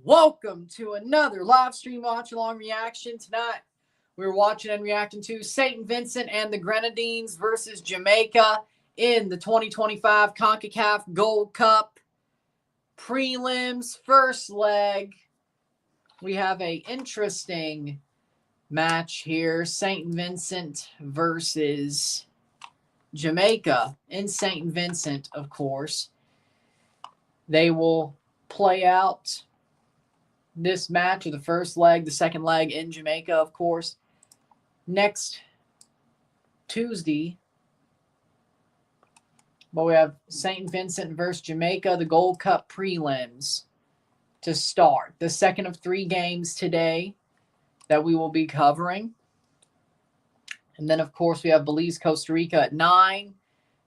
Welcome to another live stream watch-along reaction. Tonight, we're watching and reacting to St. Vincent and the Grenadines versus Jamaica in the 2025 CONCACAF Gold Cup Prelims. First leg, we have an interesting match here. St. Vincent versus Jamaica in St. Vincent, of course. They will play out this match of the first leg, the second leg in Jamaica, of course, next Tuesday. But we have St. Vincent versus Jamaica, the Gold Cup Prelims to start. The second of 3 games today that we will be covering. And then, of course, we have Belize, Costa Rica at 9.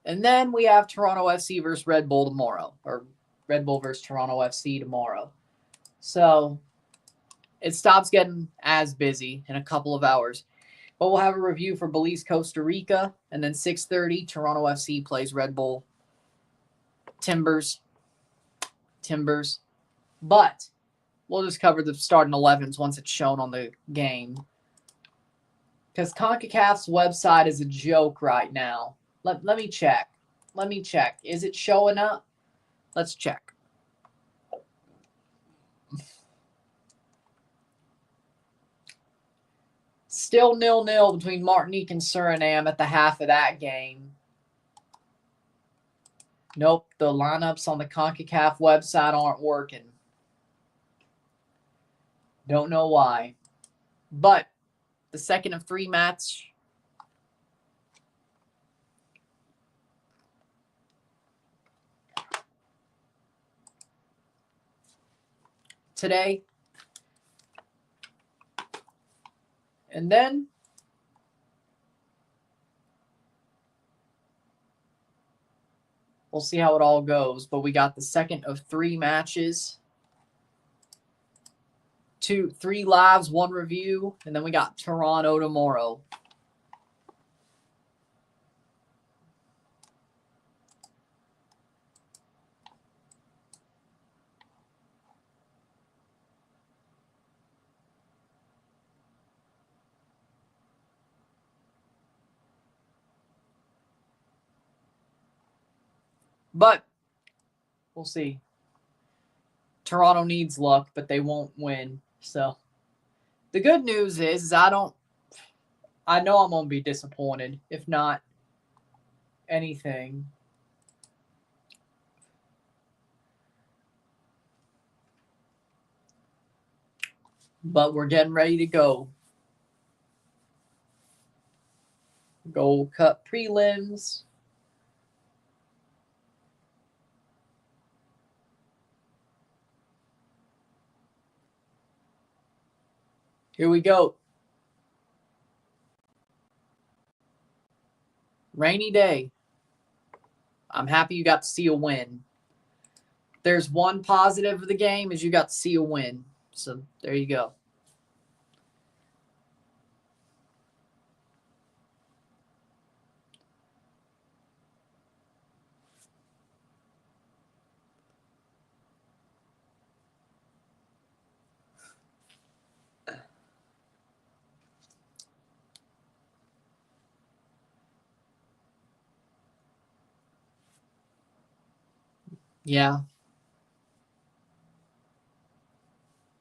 And then we have Toronto FC versus Red Bull tomorrow, or Red Bull versus Toronto FC tomorrow. So it stops getting as busy in a couple of hours. But we'll have a review for Belize, Costa Rica. And then 6:30, Toronto FC plays Red Bull Timbers. But we'll just cover the starting 11s once it's shown on the game. Because CONCACAF's website is a joke right now. Let me check. Is it showing up? Let's check. Still 0-0 between Martinique and Suriname at the half of that game. Nope, the lineups on the CONCACAF website aren't working. Don't know why. But the second of 3 match today. And then we'll see how it all goes. But we got the second of 3 matches. 3 lives, 1 review. And then we got Toronto tomorrow. But we'll see. Toronto needs luck, but they won't win. So the good news is I know I'm going to be disappointed, if not anything. But we're getting ready to go. Gold Cup Prelims. Here we go. Rainy day. I'm happy you got to see a win. There's one positive of the game is you got to see a win. So there you go. Yeah.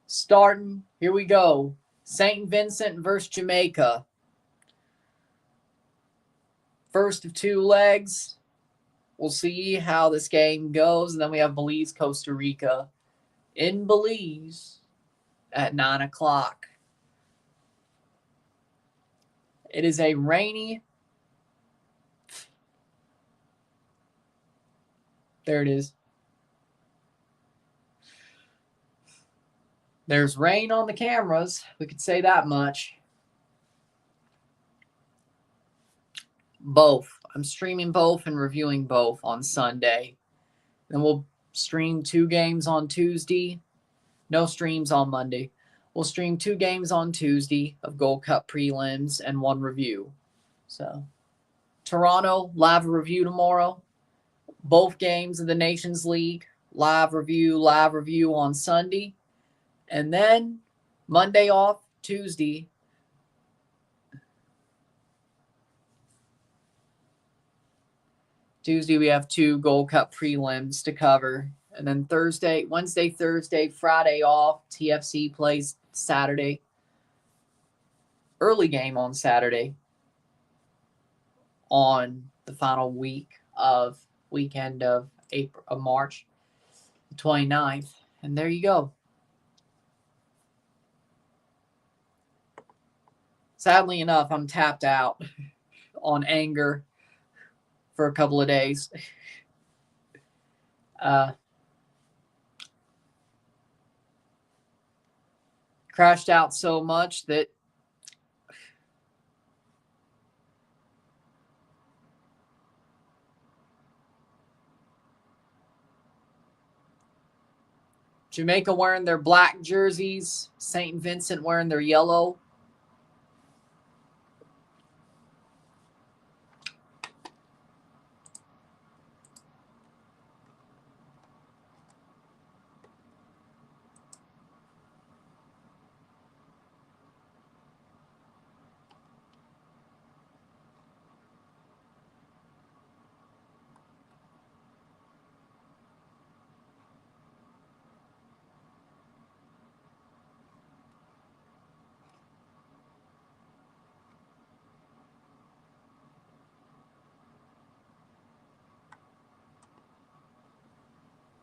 Starting, here we go. St. Vincent versus Jamaica. First of 2 legs. We'll see how this game goes. And then we have Belize, Costa Rica in Belize at 9 o'clock. It is a rainy. There it is. There's rain on the cameras. We could say that much. Both. I'm streaming both and reviewing both on Sunday. Then we'll stream 2 games on Tuesday. No streams on Monday. We'll stream 2 games on Tuesday of Gold Cup Prelims and 1 review. So, Toronto, live review tomorrow. Both games of the Nations League, live review on Sunday. And then Monday off, Tuesday. Tuesday, we have 2 Gold Cup Prelims to cover. And then Wednesday, Thursday, Friday off. TFC plays Saturday. Early game on Saturday on the final weekend of March 29th. And there you go. Sadly enough, I'm tapped out on anger for a couple of days. Crashed out so much that Jamaica wearing their black jerseys, St. Vincent wearing their yellow.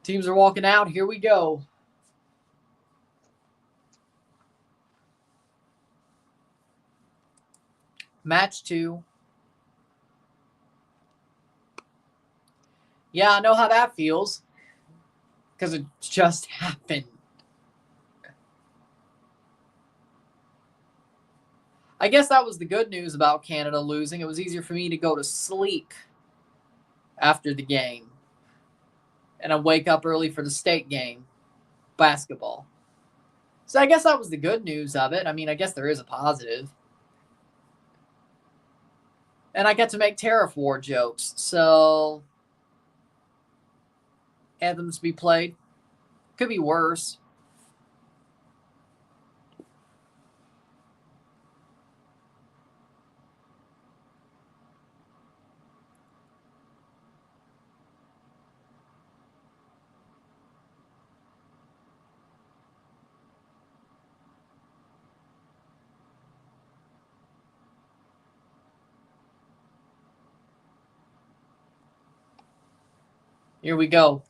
Teams are walking out. Here we go. Match 2. Yeah, I know how that feels because it just happened. I guess that was the good news about Canada losing. It was easier for me to go to sleep after the game. And I wake up early for the state game, basketball. So I guess that was the good news of it. I mean, I guess there is a positive. And I get to make tariff war jokes. So anthems be played. Could be worse. Here we go.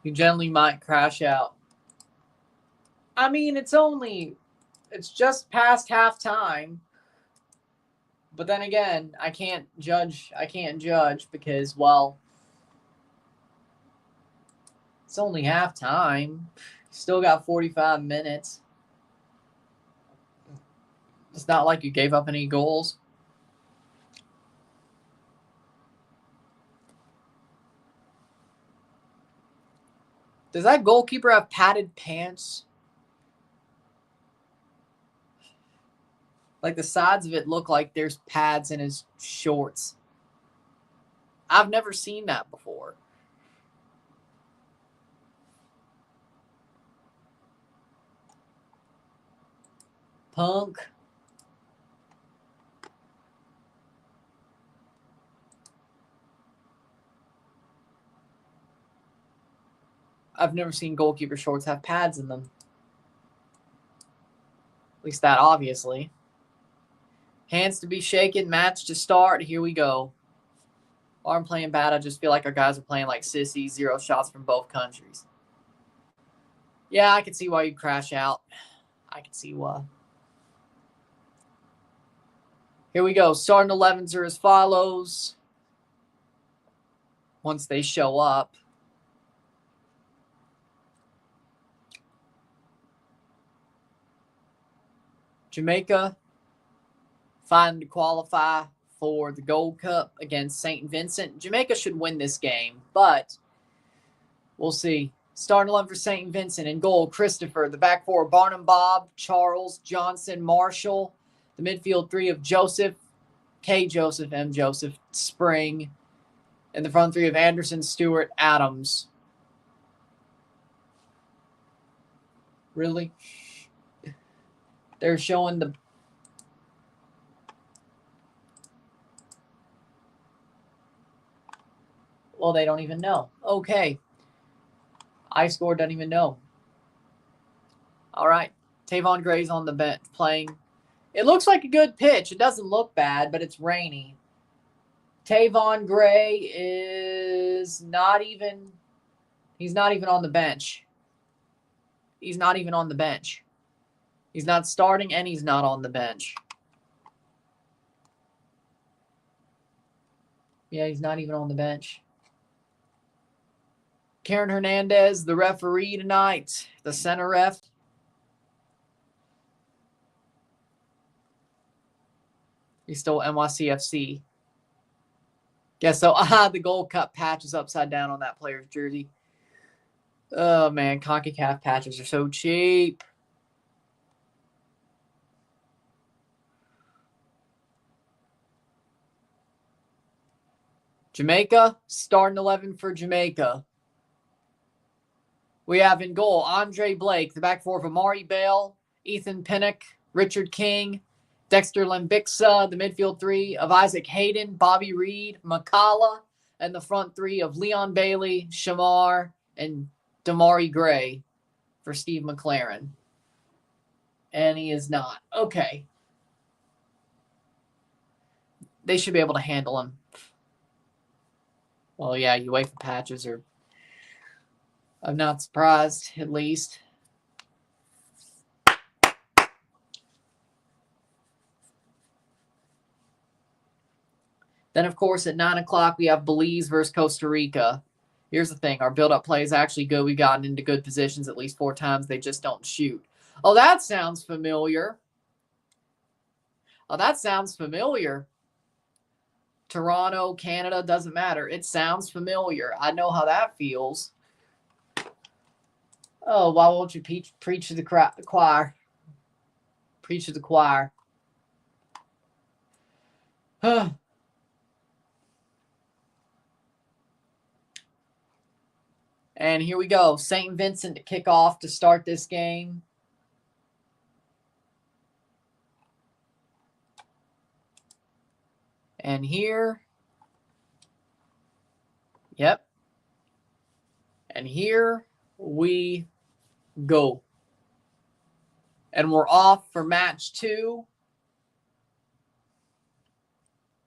You generally might crash out. I mean, it's just past halftime. But then again, I can't judge because, well, it's only halftime. Still got 45 minutes. It's not like you gave up any goals. Does that goalkeeper have padded pants? Like the sides of it look like there's pads in his shorts. I've never seen that before. Punk. I've never seen goalkeeper shorts have pads in them. At least that, obviously. Hands to be shaken, match to start. Here we go. While I'm playing bad, I just feel like our guys are playing like sissies. 0 shots from both countries. Yeah, I can see why you'd crash out. I can see why. Here we go. Starting 11s are as follows. once they show up. Jamaica fighting to qualify for the Gold Cup against St. Vincent. Jamaica should win this game, but we'll see. Starting 11 for St. Vincent. In goal, Christopher. The back four, Barnum Bob, Charles, Johnson, Marshall. The midfield three of Joseph, K. Joseph, M. Joseph, Spring. And the front three of Anderson, Stewart, Adams. Really? They're showing the... Well, they don't even know. Okay. iScore doesn't even know. All right. Tavon Gray's on the bench playing. It looks like a good pitch. It doesn't look bad, but it's rainy. Tavon Gray is not even... He's not even on the bench. He's not even on the bench. He's not starting, and he's not on the bench. Yeah, he's not even on the bench. Karen Hernandez, the referee tonight, the center ref. He's still NYCFC. Guess so. The Gold Cup patch is upside down on that player's jersey. Oh, man. CONCACAF patches are so cheap. Jamaica, starting 11 for Jamaica. We have in goal Andre Blake, the back four of Amari Bale, Ethan Pinnock, Richard King, Dexter Lambixa, the midfield three of Isaac Hayden, Bobby Reed, McCalla, and the front three of Leon Bailey, Shamar, and Damari Gray for Steve McLaren. And he is not. Okay. They should be able to handle him. Well, yeah, UEFA patches are... I'm not surprised, at least. Then, of course, at 9 o'clock, we have Belize versus Costa Rica. Here's the thing. Our build-up play is actually good. We've gotten into good positions at least 4 times. They just don't shoot. Oh, that sounds familiar. Oh, that sounds familiar. Toronto, Canada, doesn't matter. It sounds familiar. I know how that feels. Oh, why won't you preach to the choir? Preach to the choir. Huh. And here we go. St. Vincent to kick off to start this game. And here. Yep. And here we go. And we're off for match 2.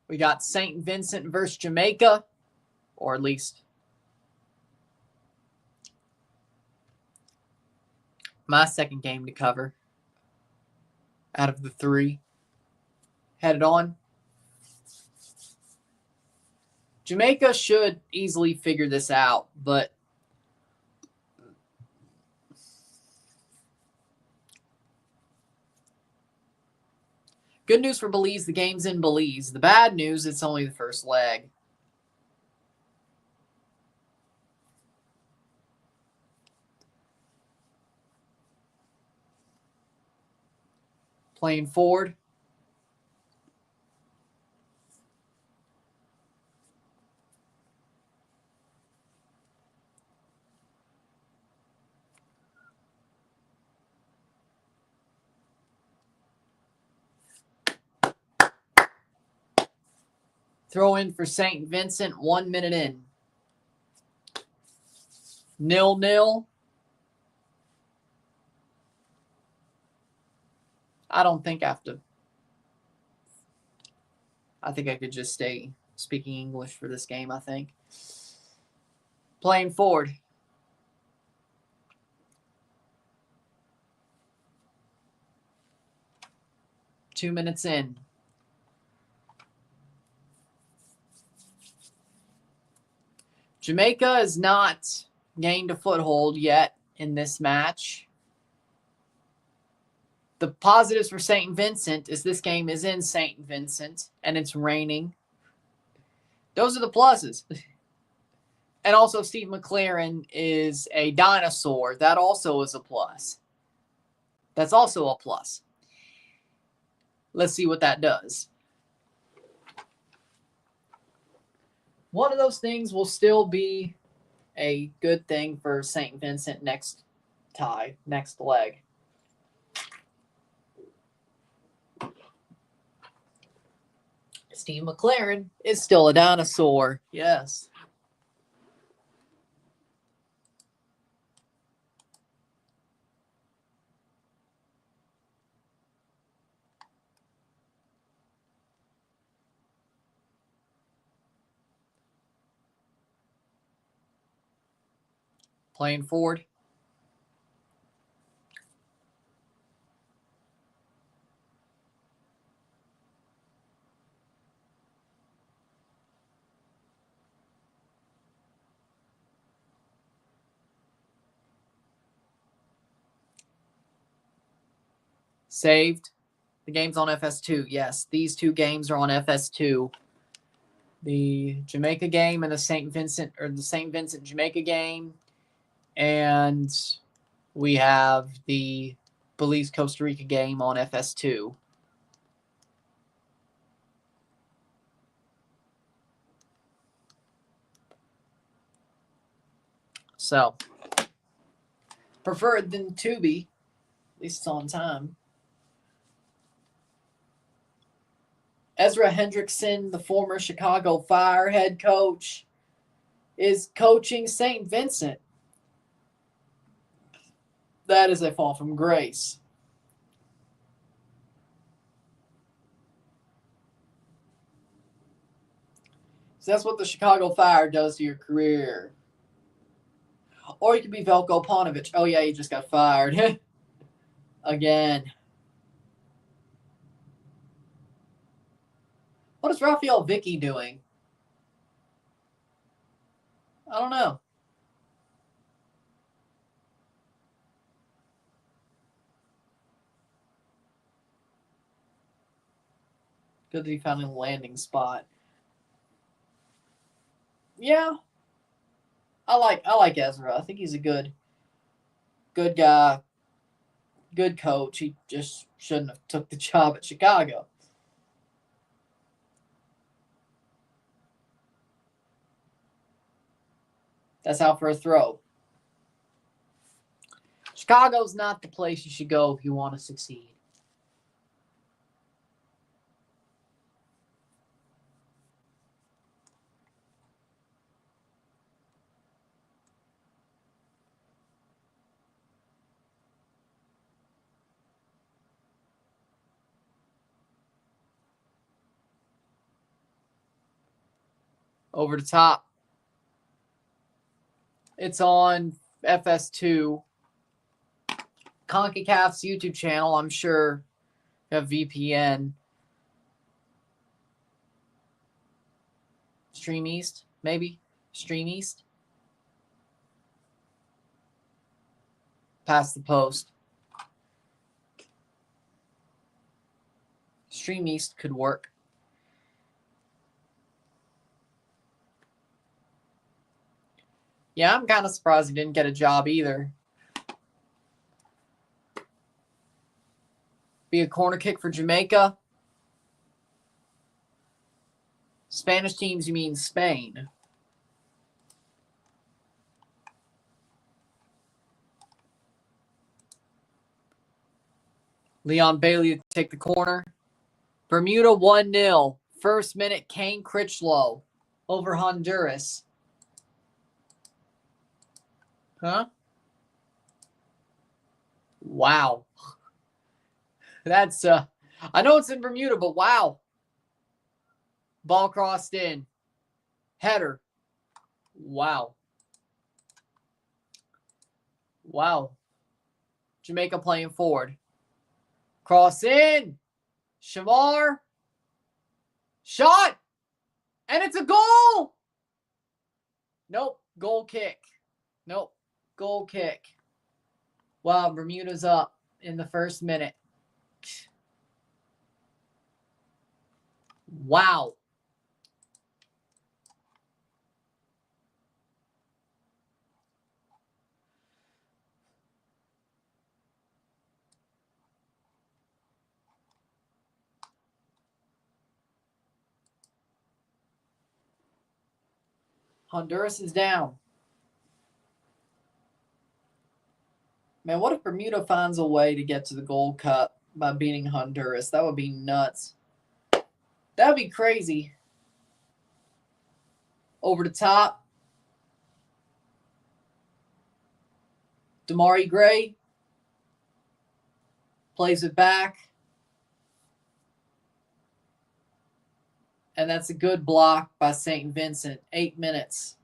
We got St. Vincent versus Jamaica. Or at least my second game to cover out of the 3. Headed on. Jamaica should easily figure this out, but good news for Belize, the game's in Belize. The bad news, it's only the first leg. Playing forward. Throw in for St. Vincent, 1 minute in. 0-0. I don't think I have to. I think I could just stay speaking English for this game, I think. Playing forward. Two minutes in. Jamaica has not gained a foothold yet in this match. The positives for St. Vincent is this game is in St. Vincent and it's raining. Those are the pluses. And also Steve McLaren is a dinosaur. That also is a plus. That's also a plus. Let's see what that does. One of those things will still be a good thing for St. Vincent next leg. Steve McLaren is still a dinosaur. Yes. Playing forward. Saved. The game's on FS2. Yes, these two games are on FS2. The Jamaica game and the St. Vincent Jamaica game. And we have the Belize Costa Rica game on FS2. So, preferred than Tubi. At least it's on time. Ezra Hendrickson, the former Chicago Fire head coach, is coaching St. Vincent. That is a fall from grace. So that's what the Chicago Fire does to your career. Or you could be Veljko Paunovic. Oh, yeah, he just got fired. Again. What is Rafael Vicky doing? I don't know. Good that he found a landing spot. Yeah. I like Ezra. I think he's a good guy. Good coach. He just shouldn't have took the job at Chicago. That's out for a throw. Chicago's not the place you should go if you want to succeed. Over the top. It's on FS2. CONCACAF's YouTube channel, I'm sure you have VPN. Stream East, maybe? Stream East? Past the post. Stream East could work. Yeah, I'm kind of surprised he didn't get a job either. Be a corner kick for Jamaica. Spanish teams, you mean Spain. Leon Bailey to take the corner. Bermuda 1-0. First minute, Kane Critchlow over Honduras. Huh? Wow. That's, I know it's in Bermuda, but wow. Ball crossed in. Header. Wow. Wow. Jamaica playing forward. Cross in. Shamar. Shot. And it's a goal. Nope. Goal kick. Nope. Goal kick. Wow, Bermuda's up in the first minute. Wow. Honduras is down. Man, what if Bermuda finds a way to get to the Gold Cup by beating Honduras? That would be nuts. That would be crazy. Over the top. Damari Gray plays it back. And that's a good block by St. Vincent. 8 minutes.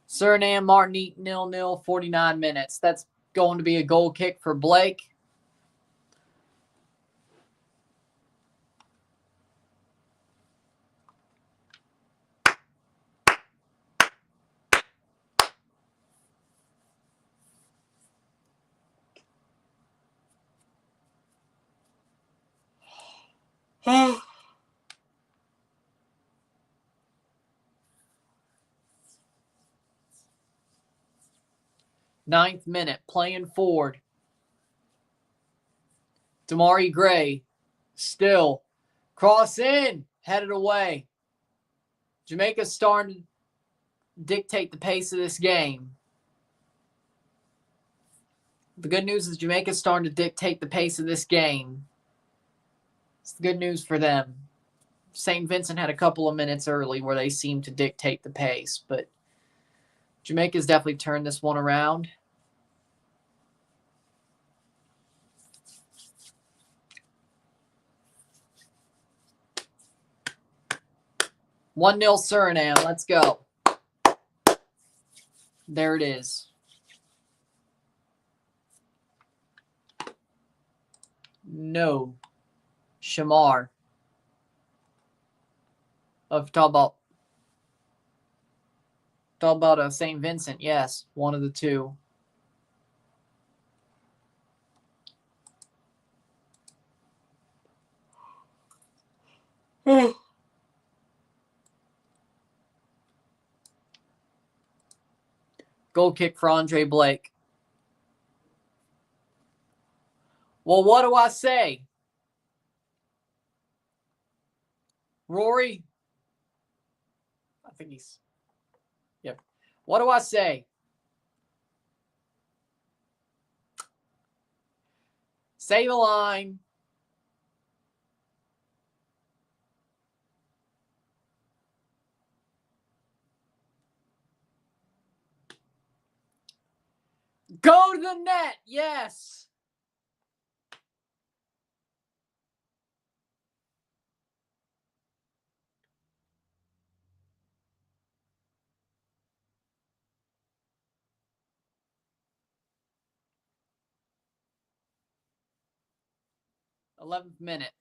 Suriname, Martinique, 0-0, 49 minutes. That's going to be a goal kick for Blake. Ninth minute, playing forward. Damari Gray, still. Cross in, headed away. Jamaica's starting to dictate the pace of this game. The good news is Jamaica's starting to dictate the pace of this game. It's the good news for them. St. Vincent had a couple of minutes early where they seemed to dictate the pace, but Jamaica's definitely turned this one around. One 0 Suriname. Let's go. There it is. No. Shamar. Talk about St. Vincent. Yes, one of the two. Goal kick for Andre Blake. Well, what do I say? Rory? I think he's... Yep. What do I say? Say the line. Go to the net. Yes. th minute.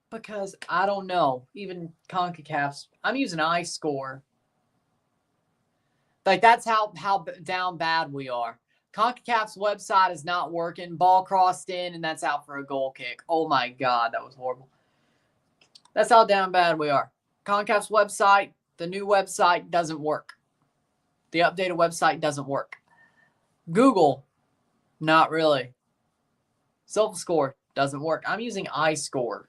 Because I don't know. Even CONCACAF's. I'm using iScore. Like, that's how down bad we are. CONCACAF's website is not working. Ball crossed in, and that's out for a goal kick. Oh, my God. That was horrible. That's how down bad we are. CONCACAF's website, the new website, doesn't work. The updated website doesn't work. Google, not really. SofaScore doesn't work. I'm using iScore.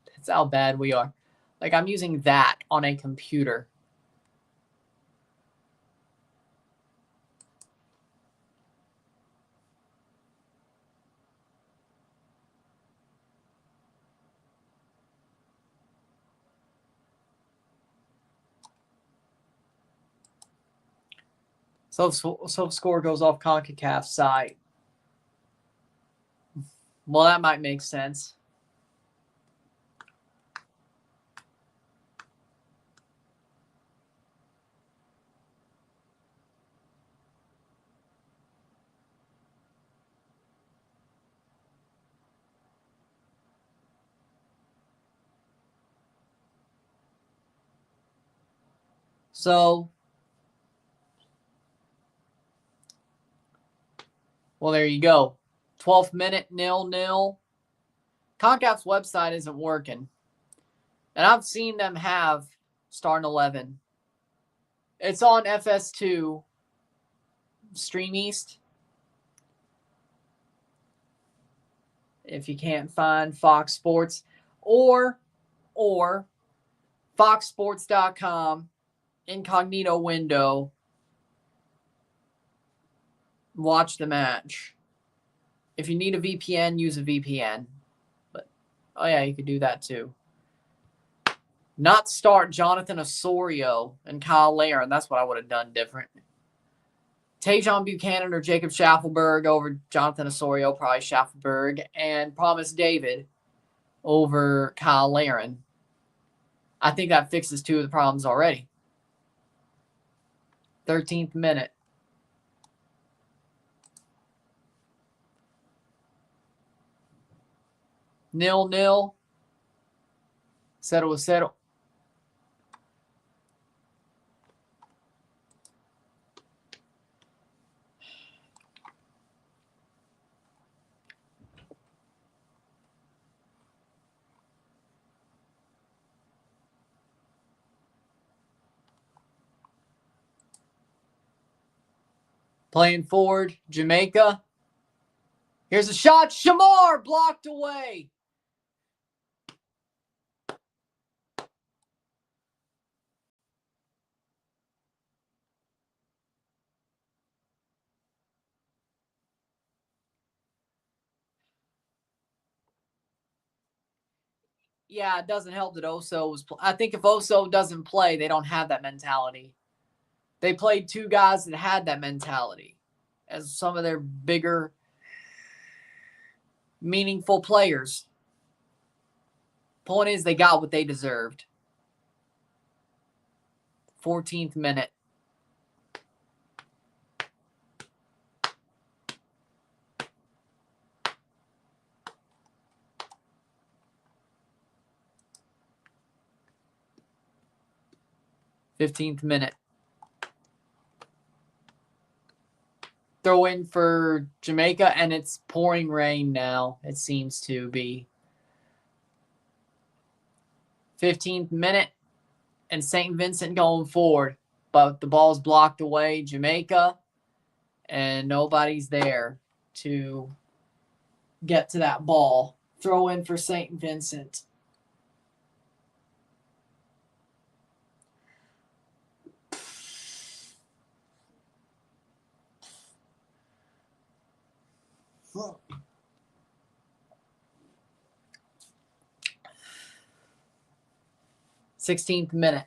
That's how bad we are. Like, I'm using that on a computer. So score goes off CONCACAF site. Well, that might make sense. So, well, there you go. 12th minute, 0-0. CONCACAF's website isn't working. And I've seen them have starting 11. It's on FS2 Stream East. If you can't find Fox Sports or foxsports.com incognito window, watch the match. If you need a VPN, use a VPN. But oh yeah, you could do that too. Not start Jonathan Osorio and Kyle Laren. That's what I would have done different. Tajon Buchanan or Jacob Schaffelberg over Jonathan Osorio, probably Schaffelberg, and Promise David over Kyle Laren. I think that fixes two of the problems already. 13th minute. Nil. Settle. Playing forward, Jamaica. Here's a shot. Shamar blocked away. Yeah, it doesn't help that Oso was. I think if Oso doesn't play, they don't have that mentality. They played two guys that had that mentality as some of their bigger, meaningful players. Point is, they got what they deserved. 14th minute. '15th minute. Throw in for Jamaica, and it's pouring rain now. It seems to be. 15th minute, and St. Vincent going forward, but the ball's blocked away. Jamaica, and nobody's there to get to that ball. Throw in for St. Vincent. Huh. 16th minute.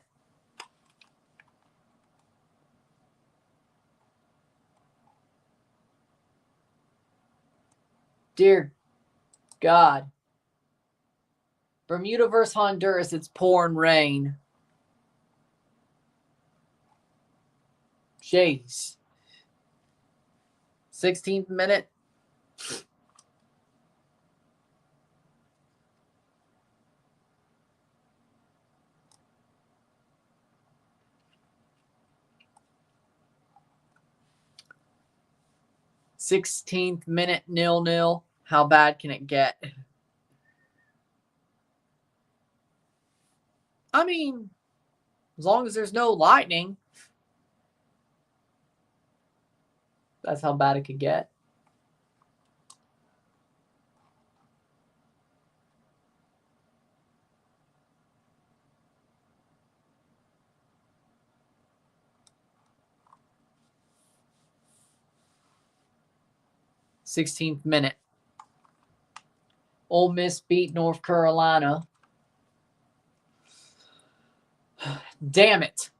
Dear God. Bermuda versus Honduras, it's pouring rain. Jeez. 16th minute. '16th minute, 0-0. How bad can it get? I mean, as long as there's no lightning, that's how bad it could get. '16th minute. Ole Miss beat North Carolina. Damn it.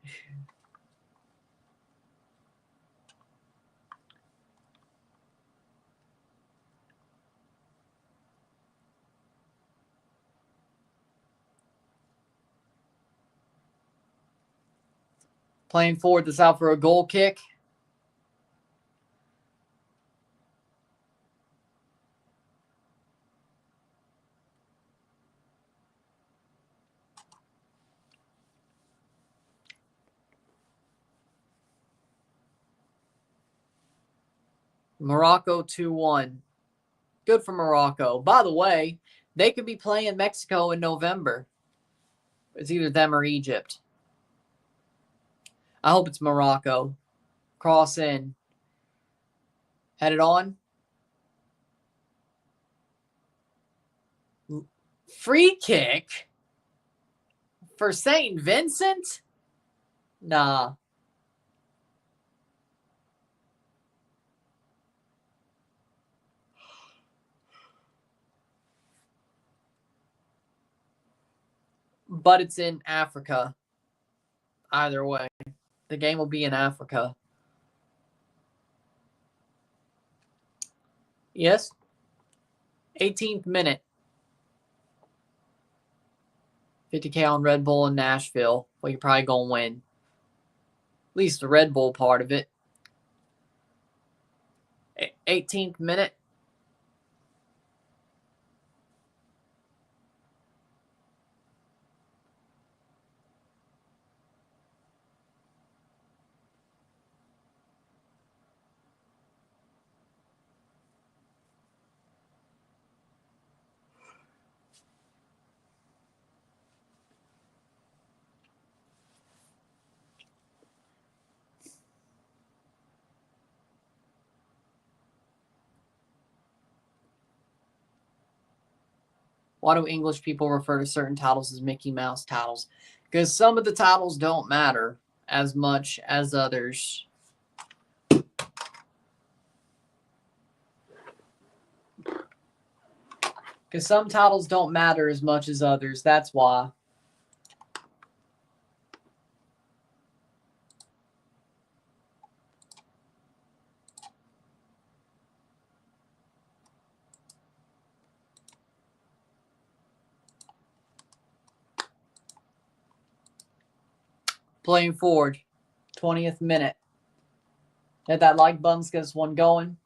Playing forward this out for a goal kick. Morocco 2-1. Good for Morocco. By the way, they could be playing Mexico in November. It's either them or Egypt. I hope it's Morocco. Cross in. Headed on. Free kick for St. Vincent? Nah. But it's in Africa. Either way. The game will be in Africa. Yes. 18th minute. 50K on Red Bull in Nashville. Well, you're probably going to win. At least the Red Bull part of it. 18th minute. Why do English people refer to certain titles as Mickey Mouse titles? Because some of the titles don't matter as much as others. Because some titles don't matter as much as others. That's why. Playing forward. 20th minute. Hit that like button. Let's get this one going.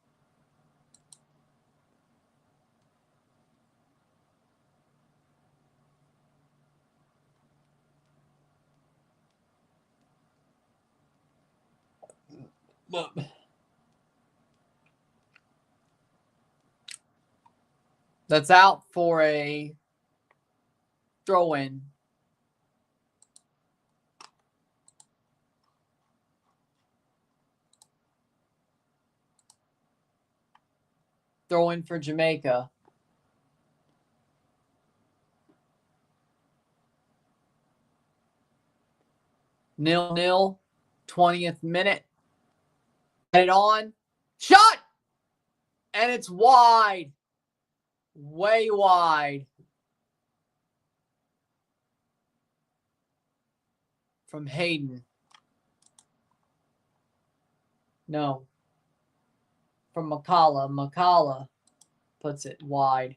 That's out for a throw-in. Throw-in for Jamaica. Nil-nil. 20th minute. Head it on. Shot! And it's wide. Way wide. From Hayden. No. From McCullough. McCullough puts it wide.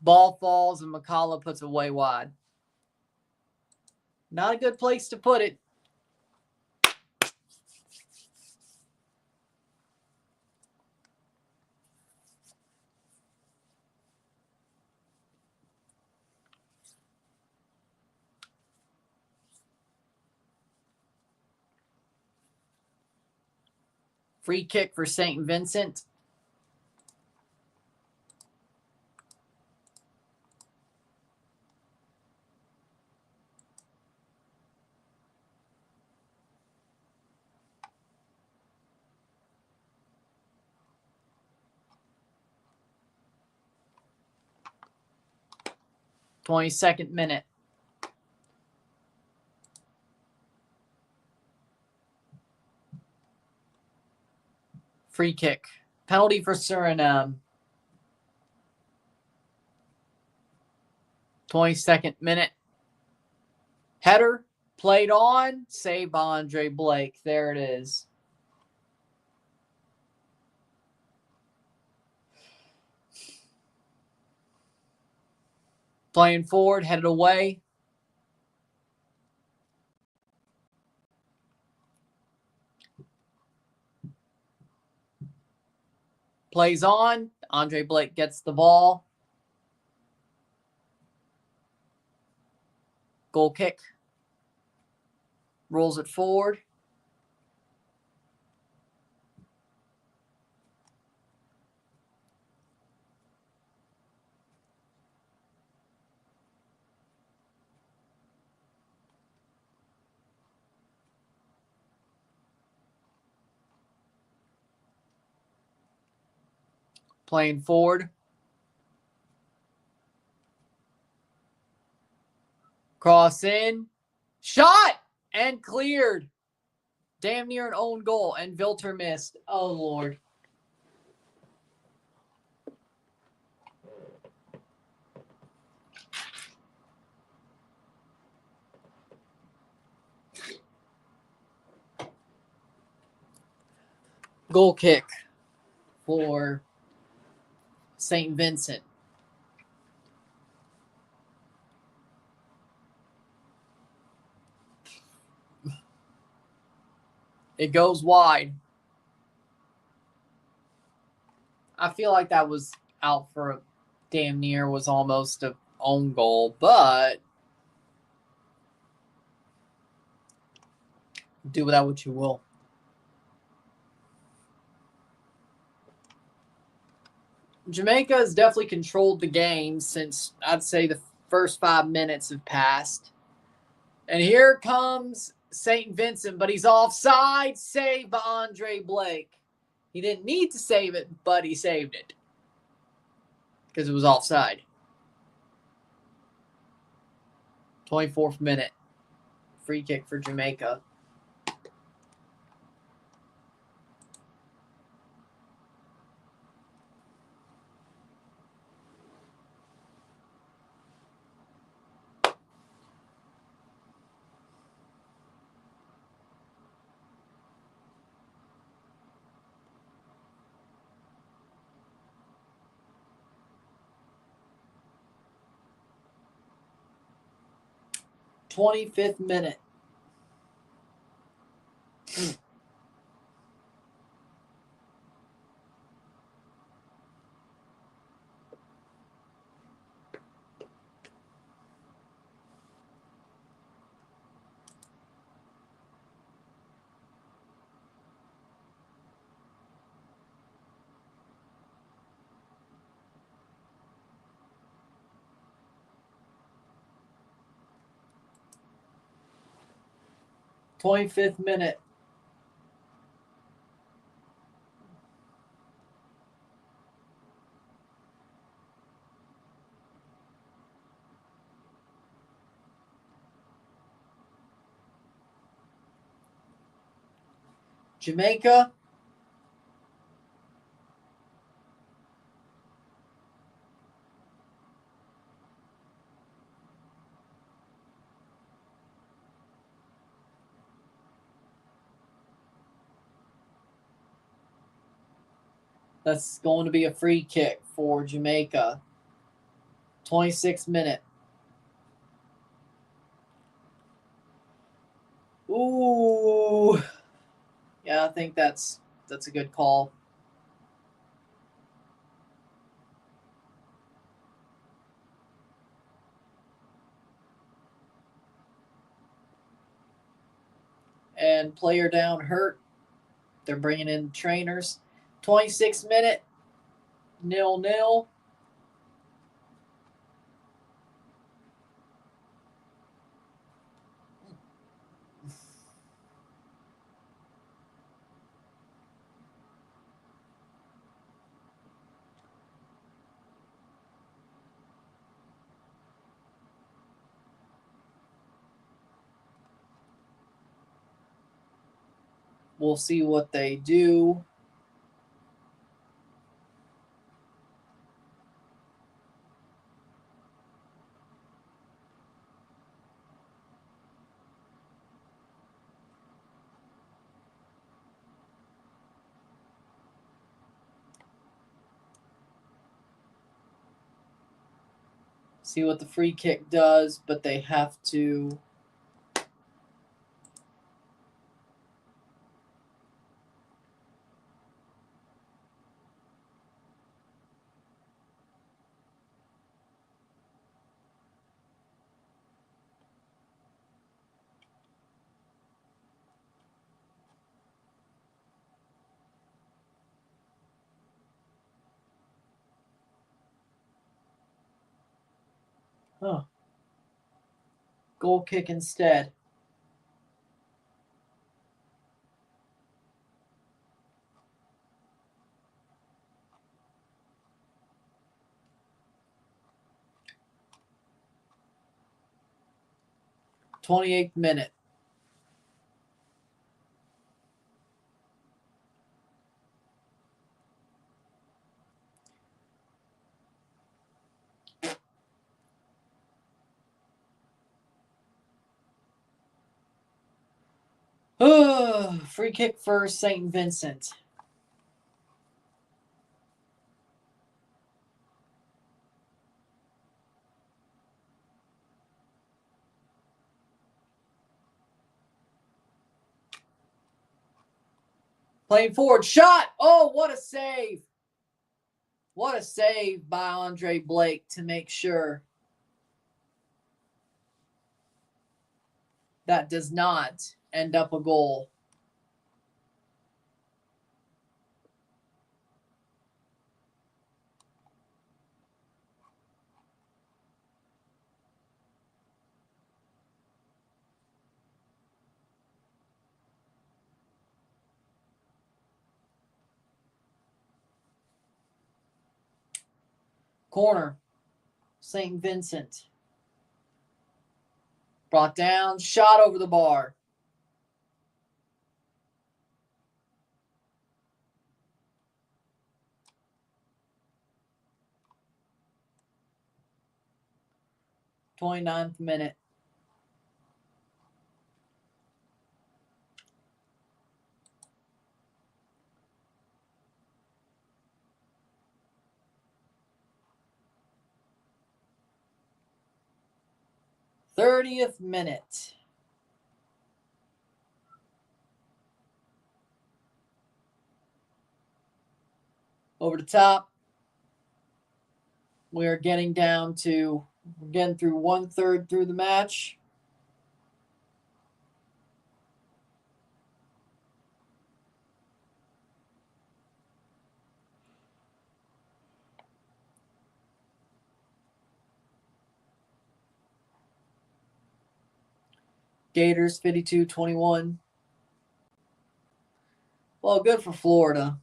Ball falls and McCullough puts it way wide. Not a good place to put it. Free kick for St. Vincent. Twenty-second minute. Free kick. Penalty for Suriname. 22nd minute. Header. Played on. Saved by Andre Blake. There it is. Playing forward. Headed away. Plays on. Andre Blake gets the ball. Goal kick. Rolls it forward. Playing forward. Cross in. Shot! And cleared. Damn near an own goal. And Vilter missed. Oh, Lord. Goal kick for St. Vincent. It goes wide. I feel like that was out for a damn near, was almost an own goal, but do with that what you will. Jamaica has definitely controlled the game since I'd say the first 5 minutes have passed. And here comes St. Vincent, but he's offside. Saved by Andre Blake. He didn't need to save it, but he saved it because it was offside. 24th minute. Free kick for Jamaica. Twenty-fifth minute. Twenty-fifth minute. Jamaica. That's going to be a free kick for Jamaica. 26th minute. Ooh. Yeah, I think that's a good call. And player down hurt. They're bringing in trainers. 26th minute. 0-0. We'll see what they do. See what the free kick does, but they have to Huh. Goal kick instead. '28th minute. Free kick for St. Vincent. Playing forward. Shot. Oh, what a save. What a save by Andre Blake to make sure that does not end up a goal. Corner. St. Vincent. Brought down. Shot over the bar. '29th minute. '30th minute. Over the top. We're getting down to, we're getting through 1/3 through the match. Gators 52-21. Well, good for Florida.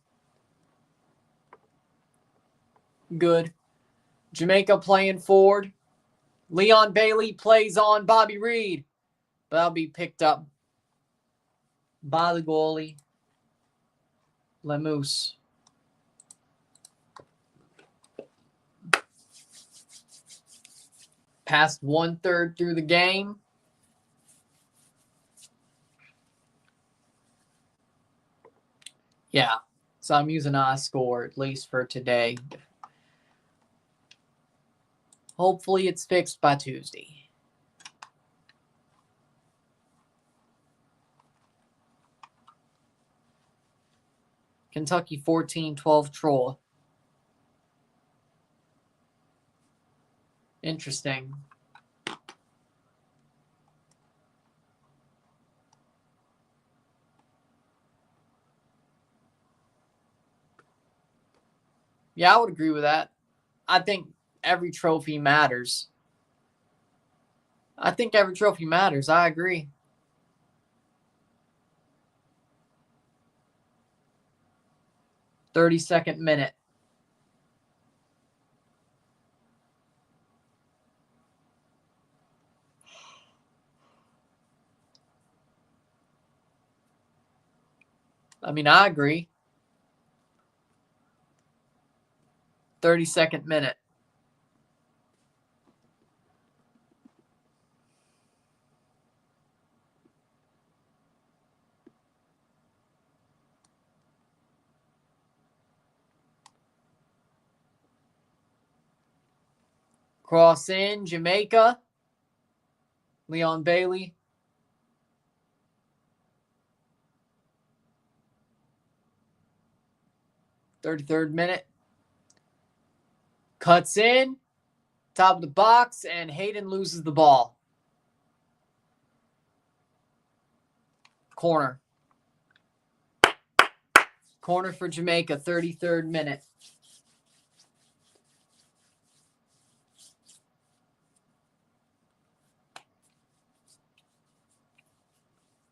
Good. Jamaica playing forward. Leon Bailey plays on Bobby Reed. But that'll be picked up by the goalie, Lemus. Past 1/3 through the game. Yeah. So I'm using iScore at least for today. Hopefully it's fixed by Tuesday. Kentucky 14-12 Troll. Interesting. Yeah, I would agree with that. I think every trophy matters. I think every trophy matters. I agree. 32nd minute. I mean, I agree. 32nd minute. Cross in, Jamaica. Leon Bailey. 33rd minute. Cuts in. Top of the box, and Hayden loses the ball. Corner. Corner for Jamaica, 33rd minute.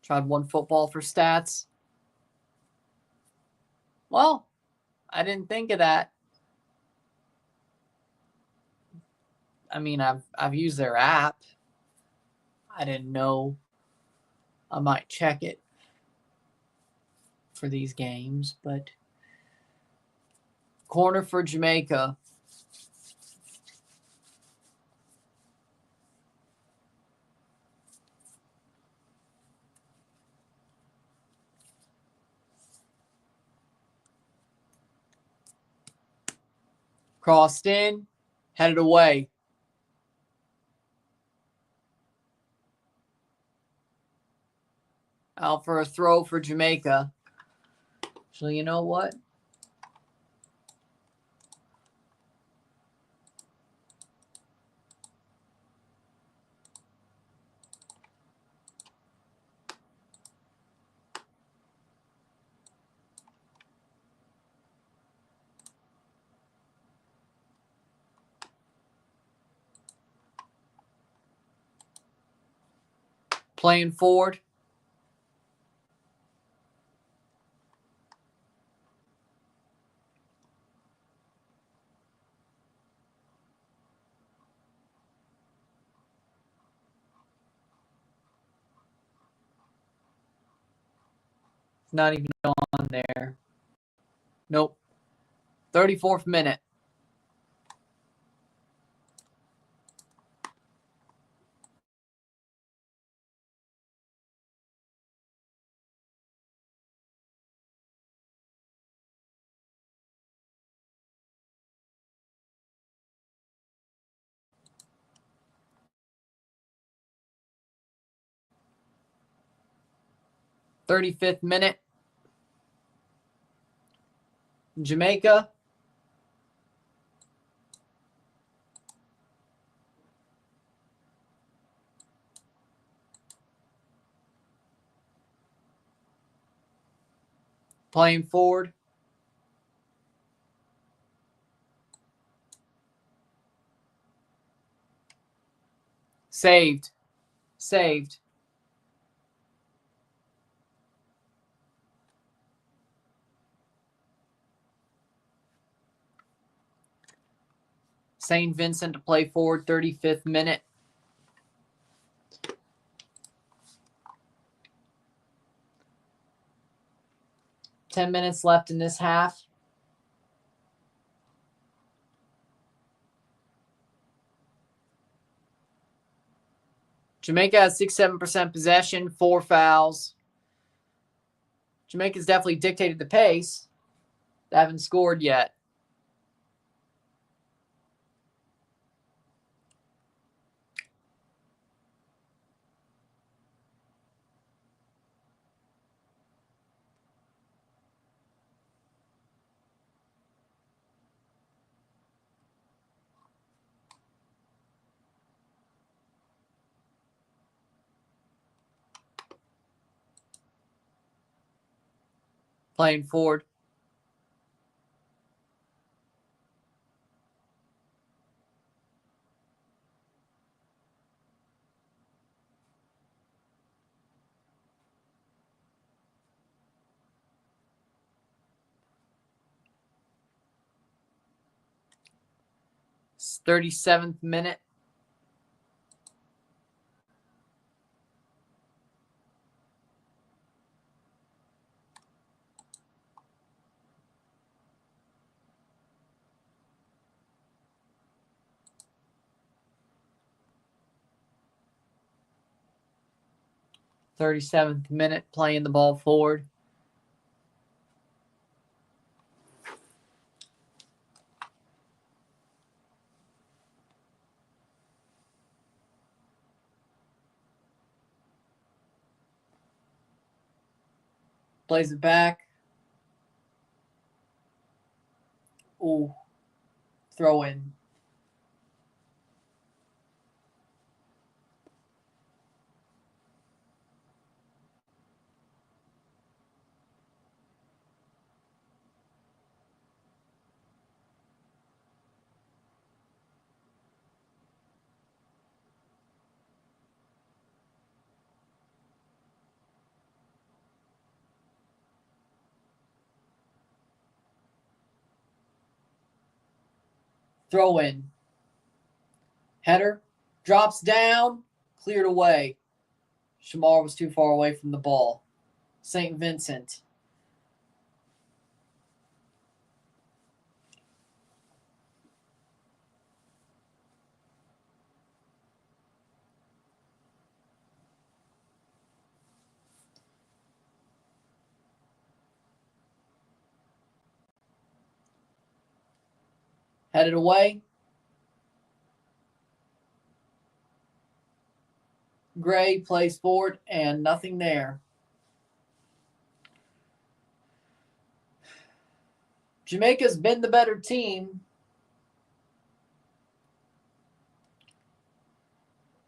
Tried one football for stats. Well, I didn't think of that. I mean, I've used their app. I didn't know I might check it for these games, but corner for Jamaica. Crossed in, headed away. Out for a throw for Jamaica. So you know what? Playing forward. Not even on there. Nope. 34th minute. '35th minute. Jamaica. Playing forward. Saved. Saved. St. Vincent to play forward, 35th minute. Ten minutes left in this half. Jamaica has 6-7% possession, 4 fouls. Jamaica's definitely dictated the pace. They haven't scored yet. Playing forward. It's 37th minute. Playing the ball forward. Plays it back. Ooh. Throw in. Throw in. Header. Drops down. Cleared away. Shamar was too far away from the ball. St. Vincent. Headed away. Gray plays forward and nothing there. Jamaica's been the better team.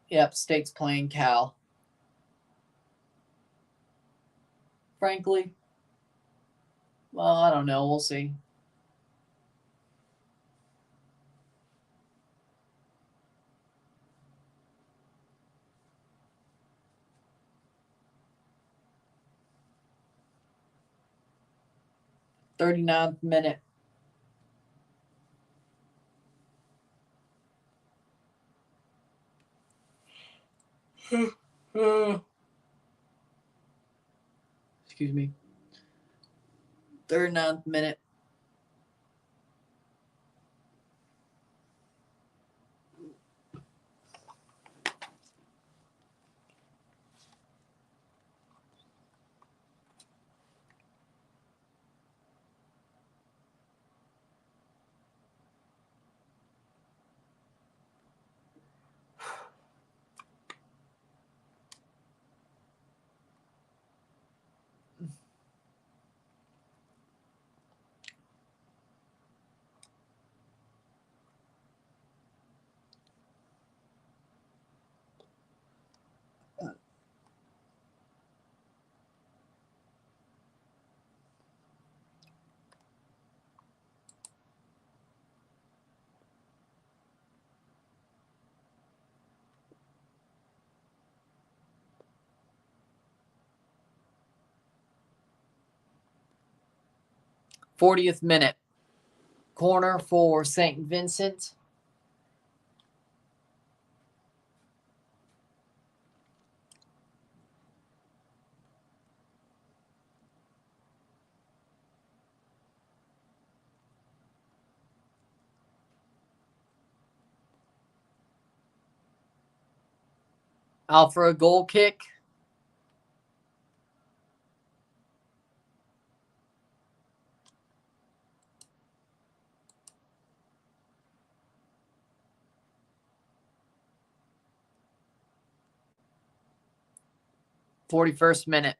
Yep, State's playing Cal. Frankly, well, I don't know. We'll see. Thirty-ninth minute. Excuse me. 39th minute. '40th minute. Corner for St. Vincent. Out for a goal kick. '41st minute.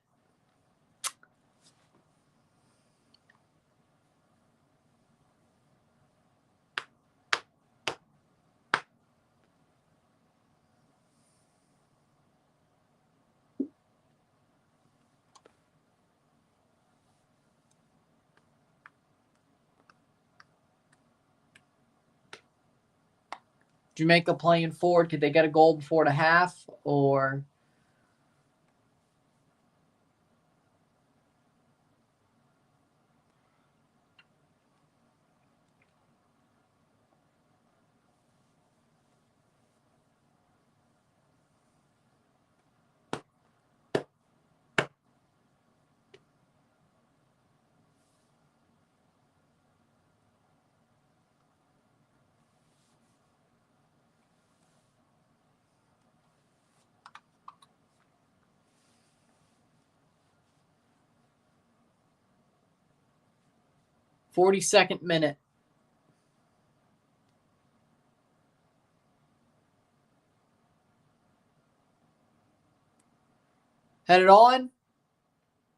Jamaica playing forward. Could they get a goal before the half? Or '42nd minute. Headed on.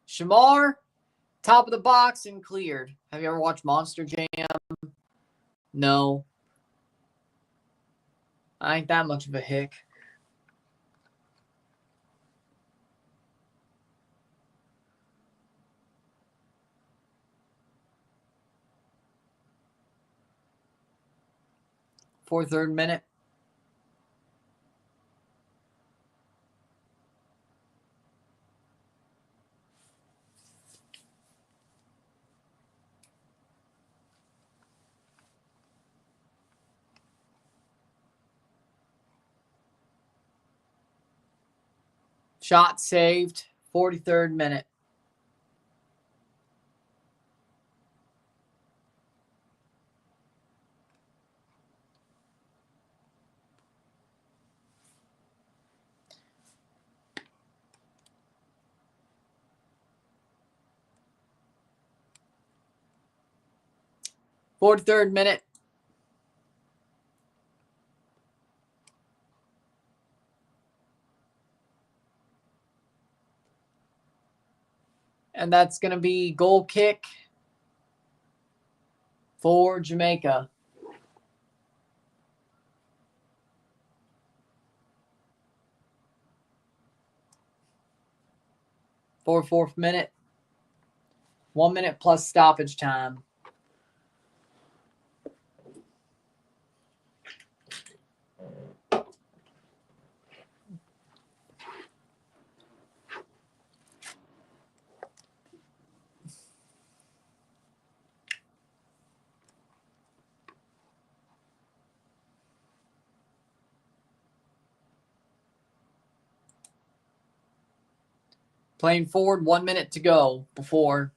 Shamar, top of the box and cleared. Have you ever watched Monster Jam? No. I ain't that much of a hick. Third minute. Shot saved. 43rd minute. Third minute. And that's going to be goal kick for Jamaica. Fourth minute. 1 minute plus stoppage time. Playing forward, 1 minute to go before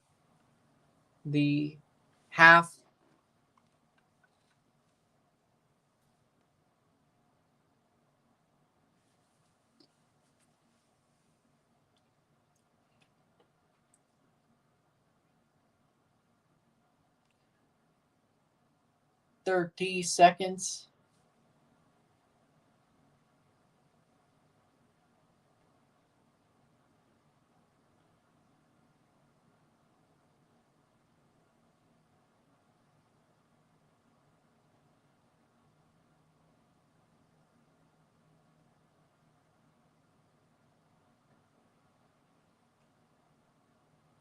the half. .30 seconds.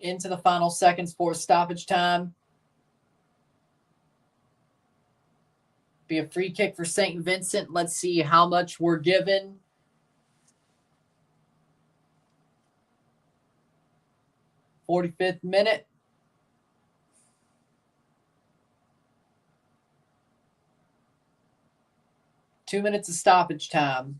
Into the final seconds for stoppage time. Be a free kick for St. Vincent. Let's see how much we're given. .45th minute. Two minutes of stoppage time.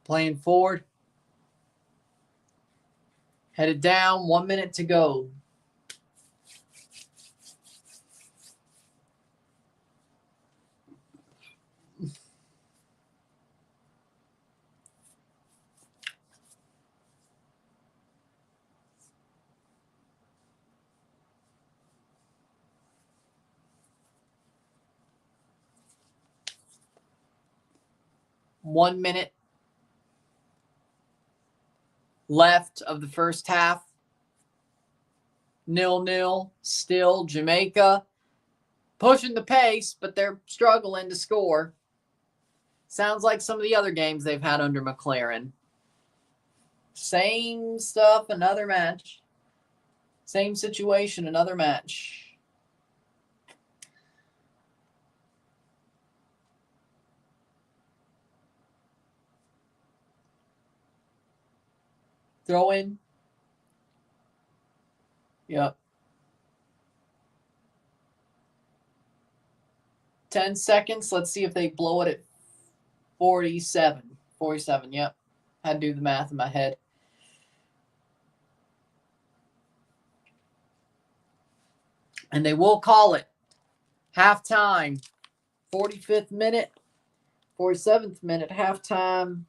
Playing forward. Headed down. 1 minute to go. .1 minute left of the first half. 0-0. Still Jamaica pushing the pace, but they're struggling to score. Sounds like some of the other games they've had under McLaren. Same stuff, another match. Same situation, another match. Throw in. Yep. 10 seconds. Let's see if they blow it at 47. 47, yep. Had to do the math in my head. And they will call it. Halftime. 45th minute. 47th minute. Halftime.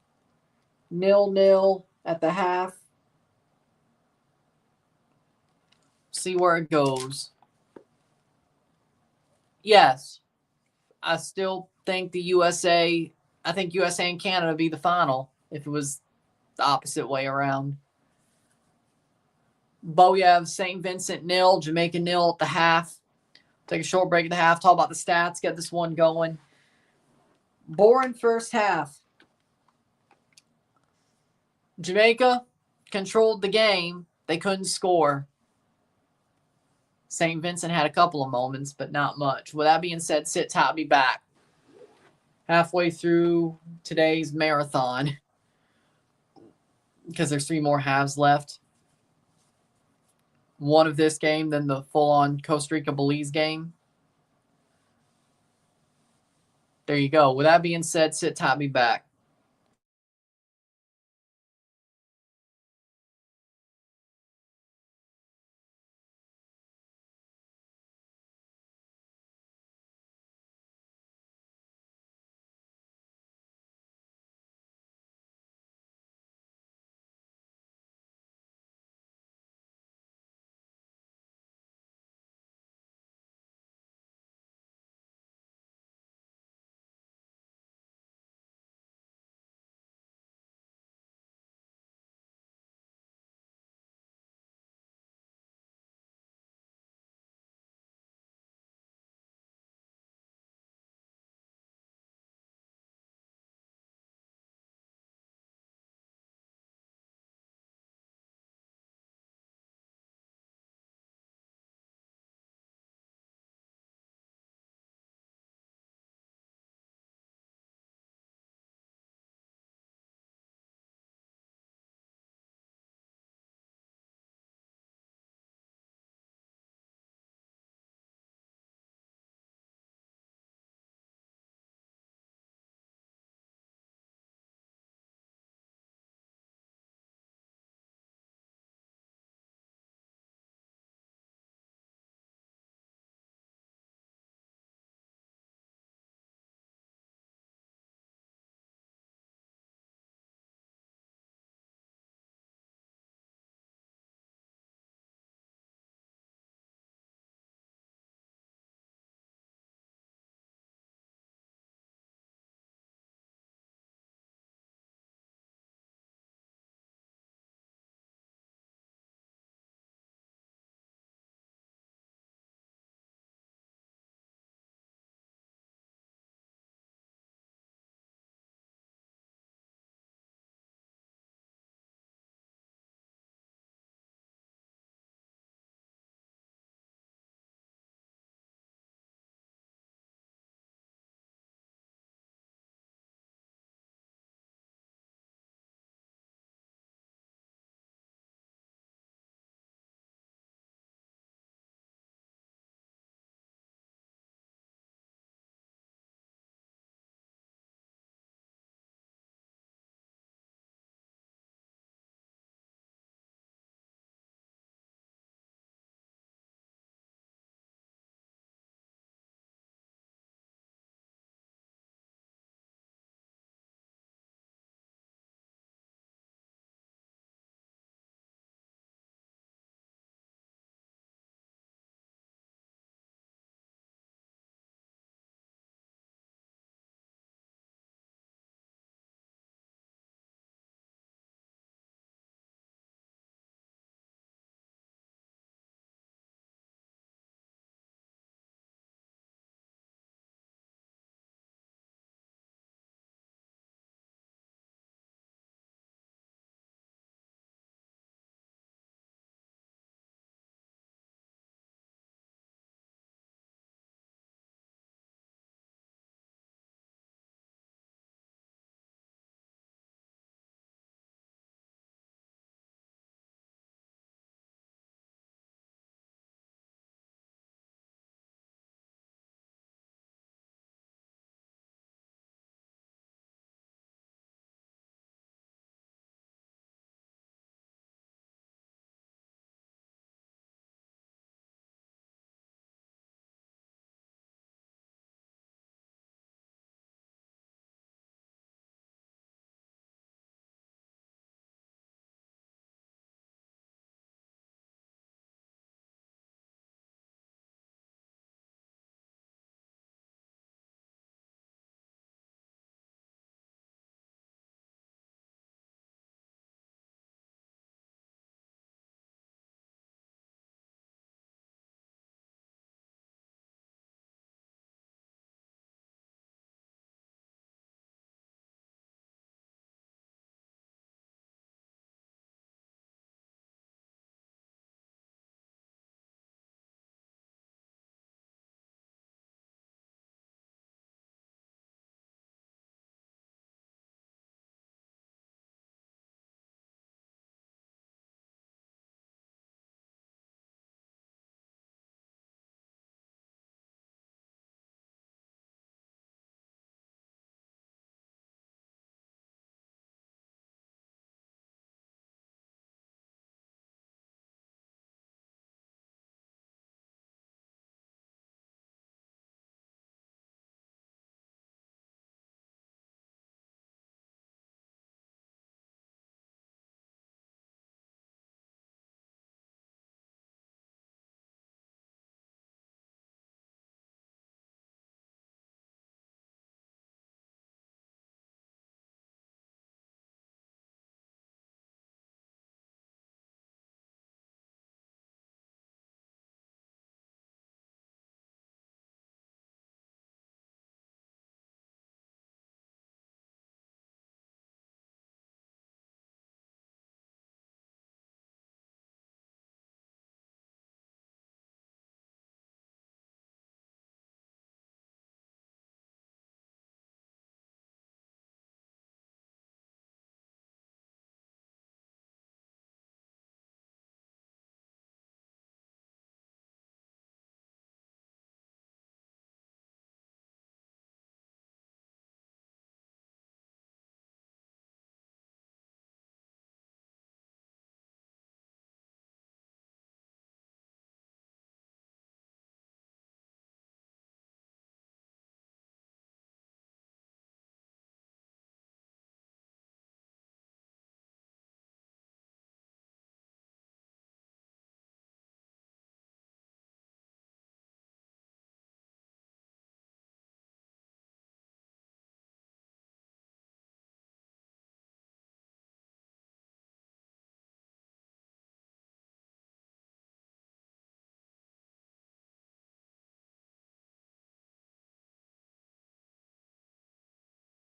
0-0 at the half. See where it goes. Yes. I still think the USA, I think USA and Canada would be the final if it was the opposite way around. Boyev, St. Vincent 0, Jamaica 0 at the half. Take a short break at the half, talk about the stats, get this one going. Boring first half. Jamaica controlled the game, They couldn't score. St. Vincent had a couple of moments, but not much. With that being said, sit tight, I'll be back. Halfway through today's marathon, because there's 3 more halves left. One of this game, then the full-on Costa Rica-Belize game. There you go. With that being said, sit tight, be back.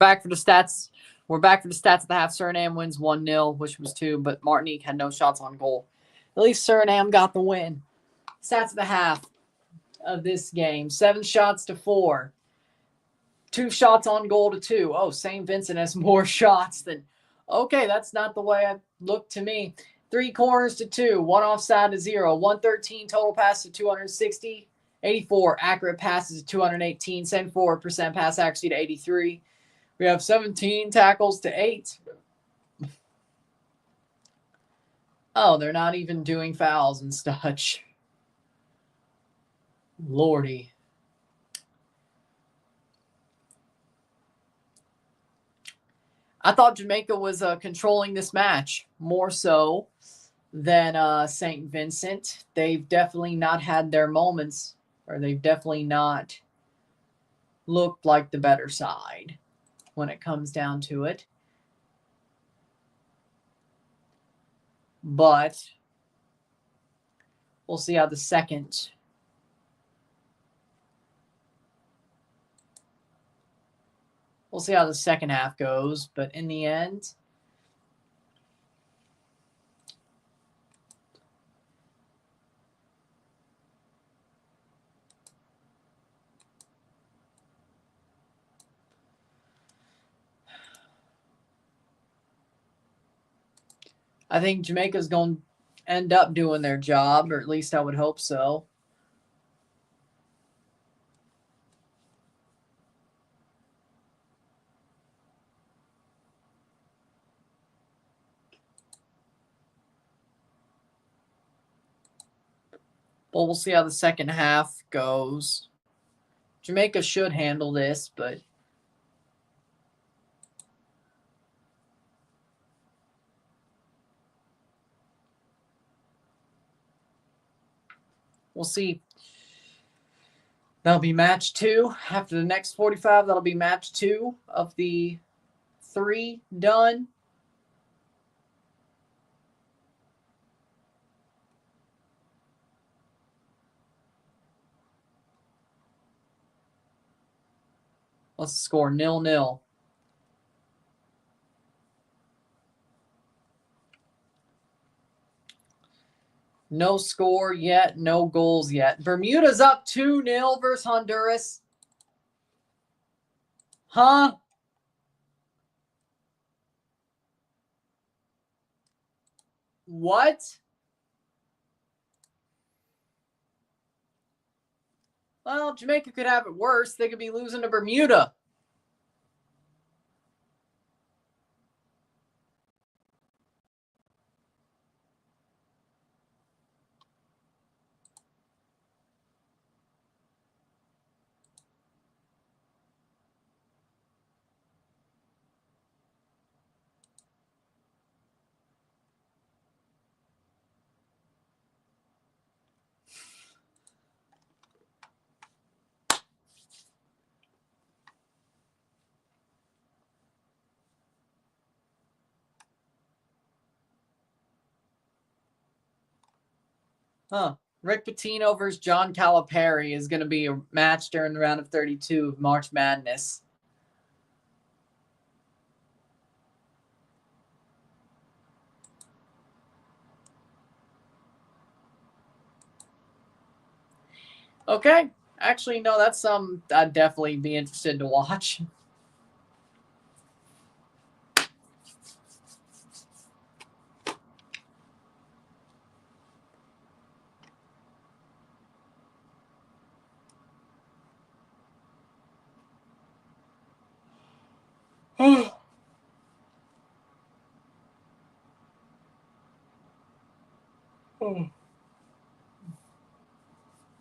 Back for the stats. We're back for the stats at the half. Suriname wins 1-0, which was 2, but Martinique had no shots on goal. At least Suriname got the win. Stats at the half of this game. 7 shots to 4. 2 shots on goal to 2. Oh, St. Vincent has more shots than... Okay, that's not the way it looked to me. 3 corners to 2. 1 offside to 0. 113 total pass to 260. 84 accurate passes to 218. 74% pass accuracy to 83. We have 17 tackles to 8. Oh, they're not even doing fouls and such. Lordy. I thought Jamaica was controlling this match more so than St. Vincent. They've definitely not had their moments, or they've definitely not looked like the better side when it comes down to it. But we'll see how the second half goes. But in the end, I think Jamaica's going to end up doing their job, or at least I would hope so. But we'll see how the second half goes. Jamaica should handle this, but we'll see. That'll be match 2. After the next 45, that'll be match 2 of the 3 done. Let's score 0-0. No score yet. No goals yet. Bermuda's up 2-0 versus Honduras. Huh? What? Well, Jamaica could have it worse. They could be losing to Bermuda. Huh. Rick Pitino versus John Calipari is going to be a match during the round of 32 of March Madness. Okay. Actually, no, that's something I'd definitely be interested to watch.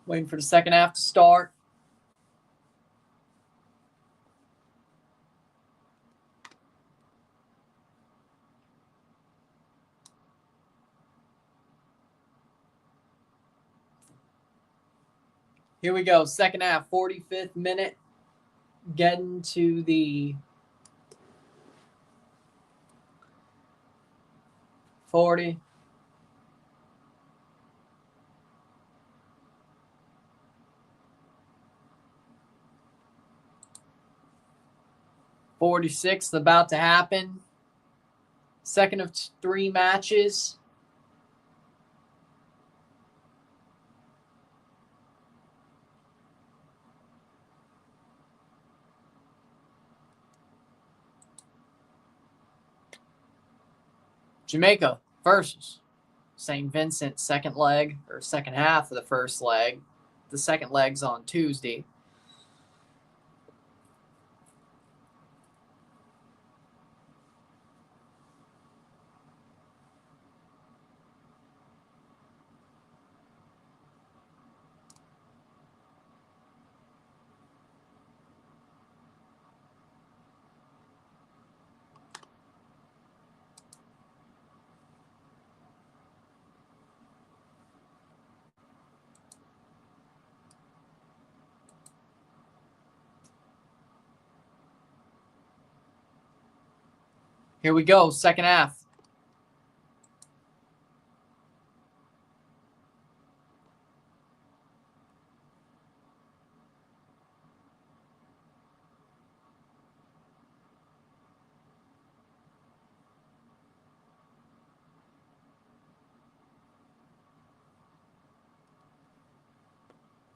Waiting for the second half to start. Here we go. Second half, 45th minute. Getting to the 40. 46th about to happen. Second of 3 matches. Jamaica versus St. Vincent, second leg, or second half of the first leg. The second leg's on Tuesday. Here we go, second half.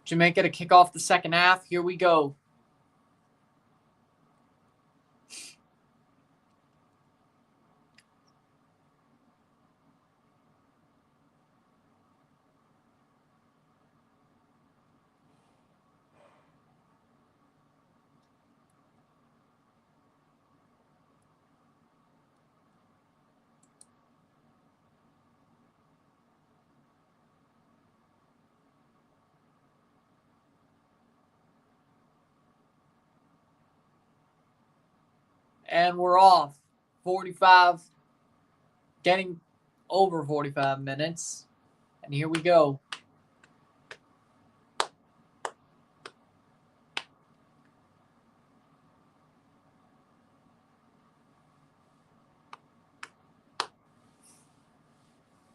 Jamaica to kick off the second half. Here we go. And we're off. 45, getting over 45 minutes. And here we go.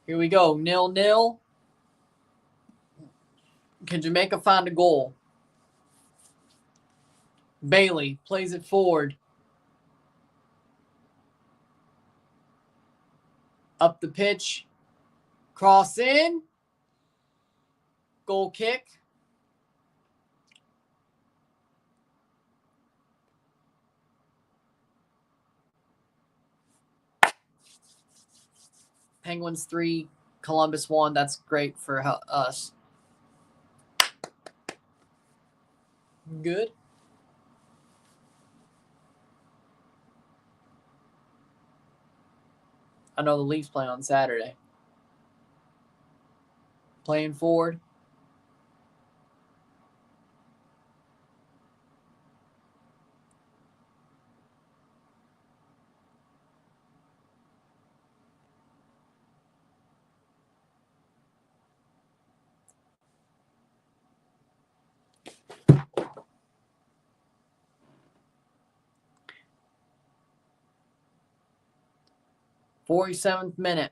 Here we go, 0-0. Can Jamaica find a goal? Bailey plays it forward. Up the pitch. Cross in. Goal kick. Penguins 3, Columbus 1. That's great for us. Good. I know the Leafs play on Saturday. Playing forward. .47th minute.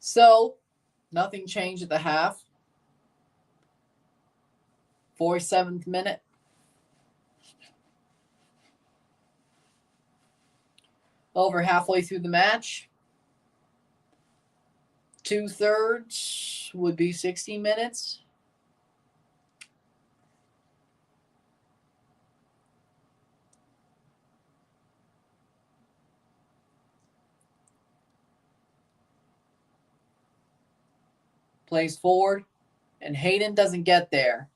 So, nothing changed at the half. 47th minute. Over halfway through the match. 2/3 would be 60 minutes. Plays forward, and Hayden doesn't get there.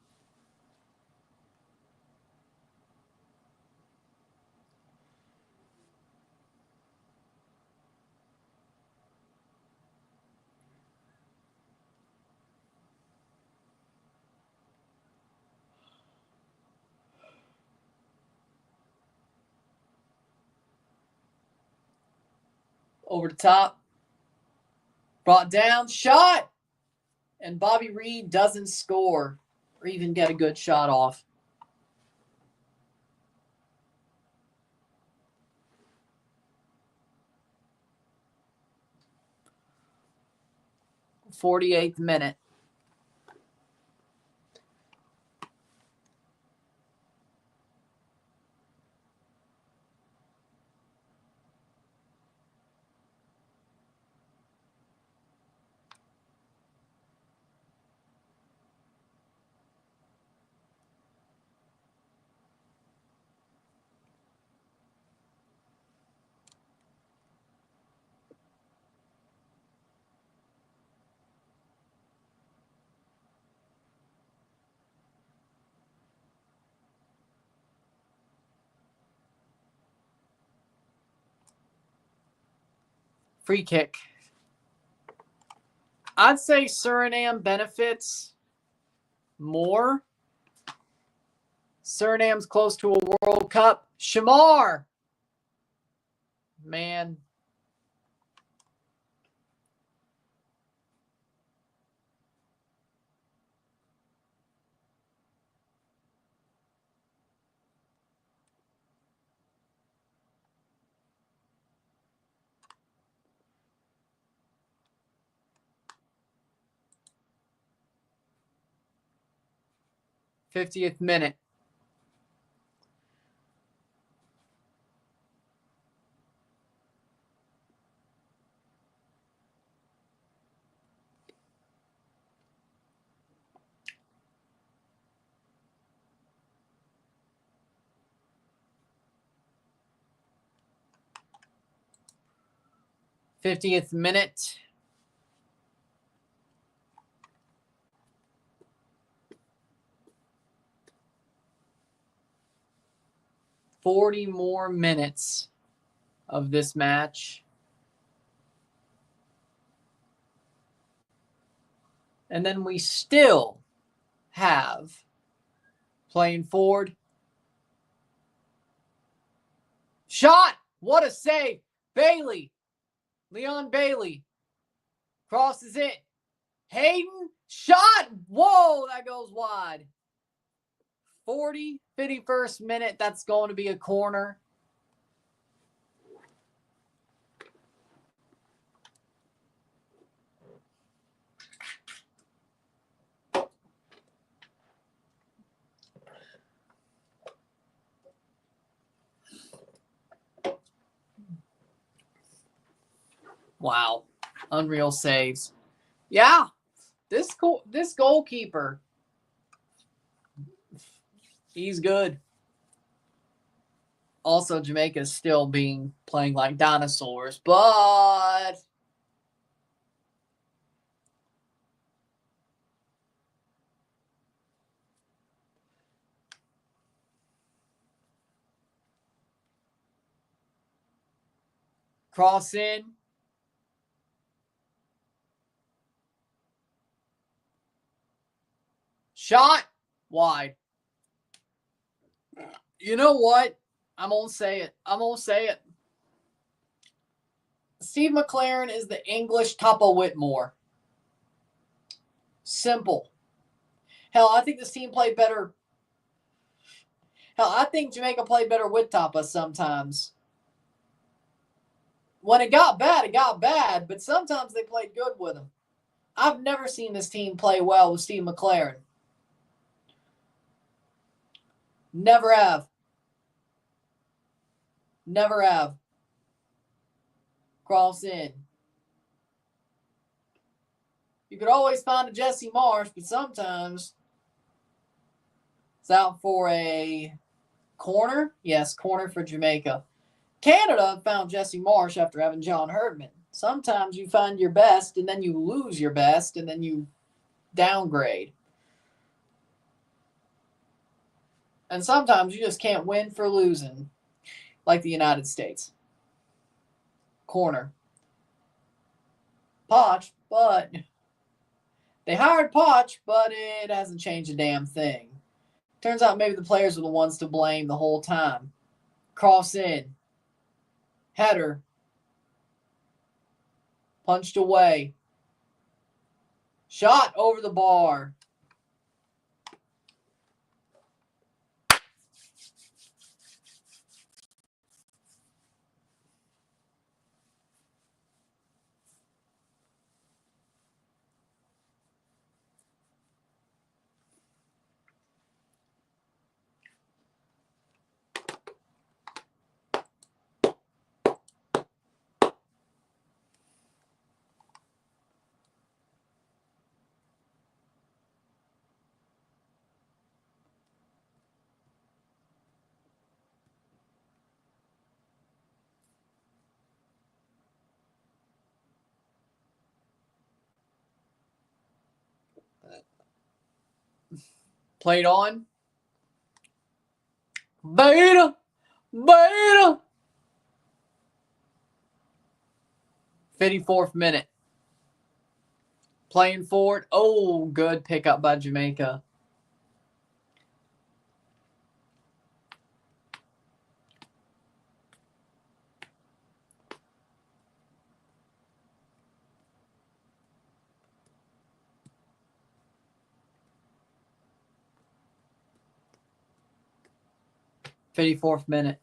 Over the top. Brought down. Shot. And Bobby Reed doesn't score or even get a good shot off. '48th minute. Free kick. I'd say Suriname benefits more. Suriname's close to a World Cup. Shamar. Man. '50th minute. '50th minute. '40 more minutes of this match. And then we still have playing forward. Shot! What a save! Bailey. Leon Bailey. Crosses it. Hayden. Shot! Whoa, that goes wide. 51st minute. That's going to be a corner. Wow. Unreal saves. Yeah. This goalkeeper, he's good. Also, Jamaica's still playing like dinosaurs, but cross in. Shot wide. You know what? I'm going to say it. Steve McLaren is the English Tapa Whitmore. Simple. Hell, I think this team played better. Hell, I think Jamaica played better with Tapa sometimes. When it got bad, but sometimes they played good with him. I've never seen this team play well with Steve McLaren. Never have. Cross in. You could always find a Jesse Marsh, but sometimes it's out for a corner. Yes, corner for Jamaica. Canada found Jesse Marsh after having John Herdman. Sometimes you find your best, and then you lose your best, and then you downgrade. And sometimes you just can't win for losing, like the United States. Corner. Potch, but they hired Potch, but it hasn't changed a damn thing. Turns out maybe the players were the ones to blame the whole time. Cross in. Header. Punched away. Shot over the bar. Played on. Beta. Beta. 54th minute. Playing forward. Oh, good pickup by Jamaica. Fifty-fourth minute.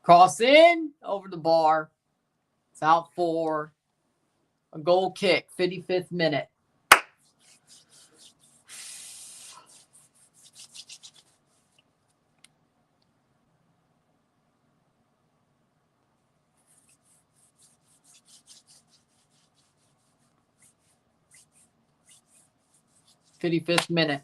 Cross in over the bar. It's out for a goal kick. 55th minute. Fifth minute.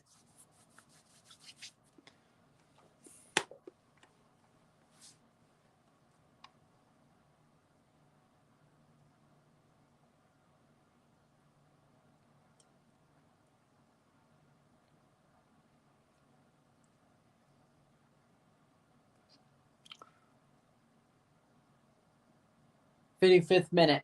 Fifth minute.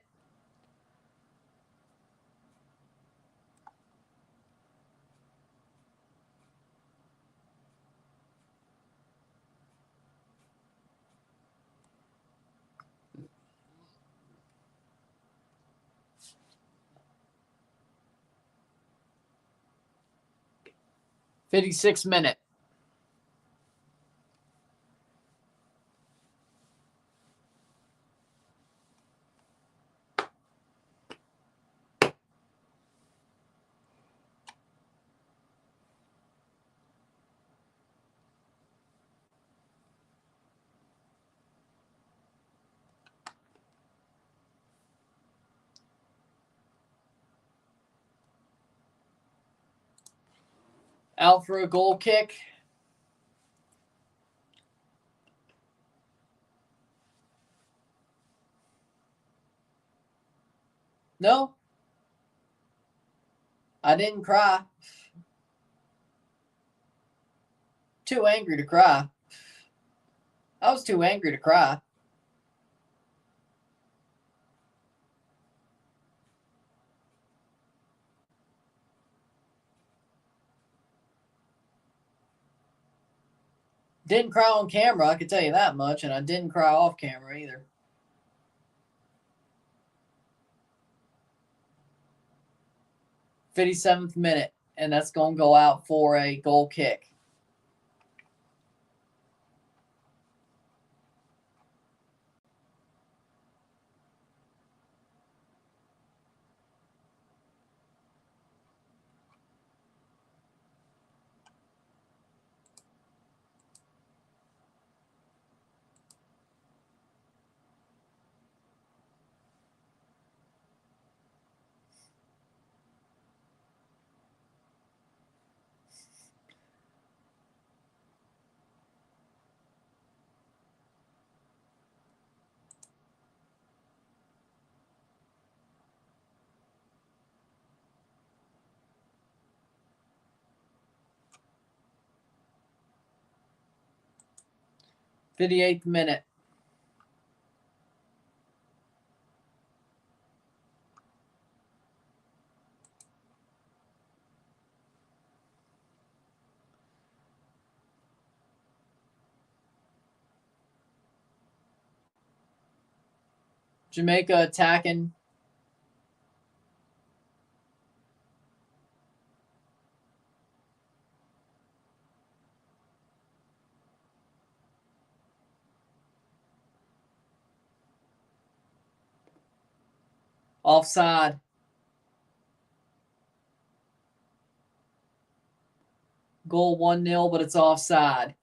Fifty-sixth minute. Out for a goal kick. No. I didn't cry. Too angry to cry. I was too angry to cry. Didn't cry on camera, I can tell you that much, and I didn't cry off camera either. 57th minute, and that's going to go out for a goal kick. Fifty-eighth minute. Jamaica attacking. Offside. Goal 1-0, but it's offside.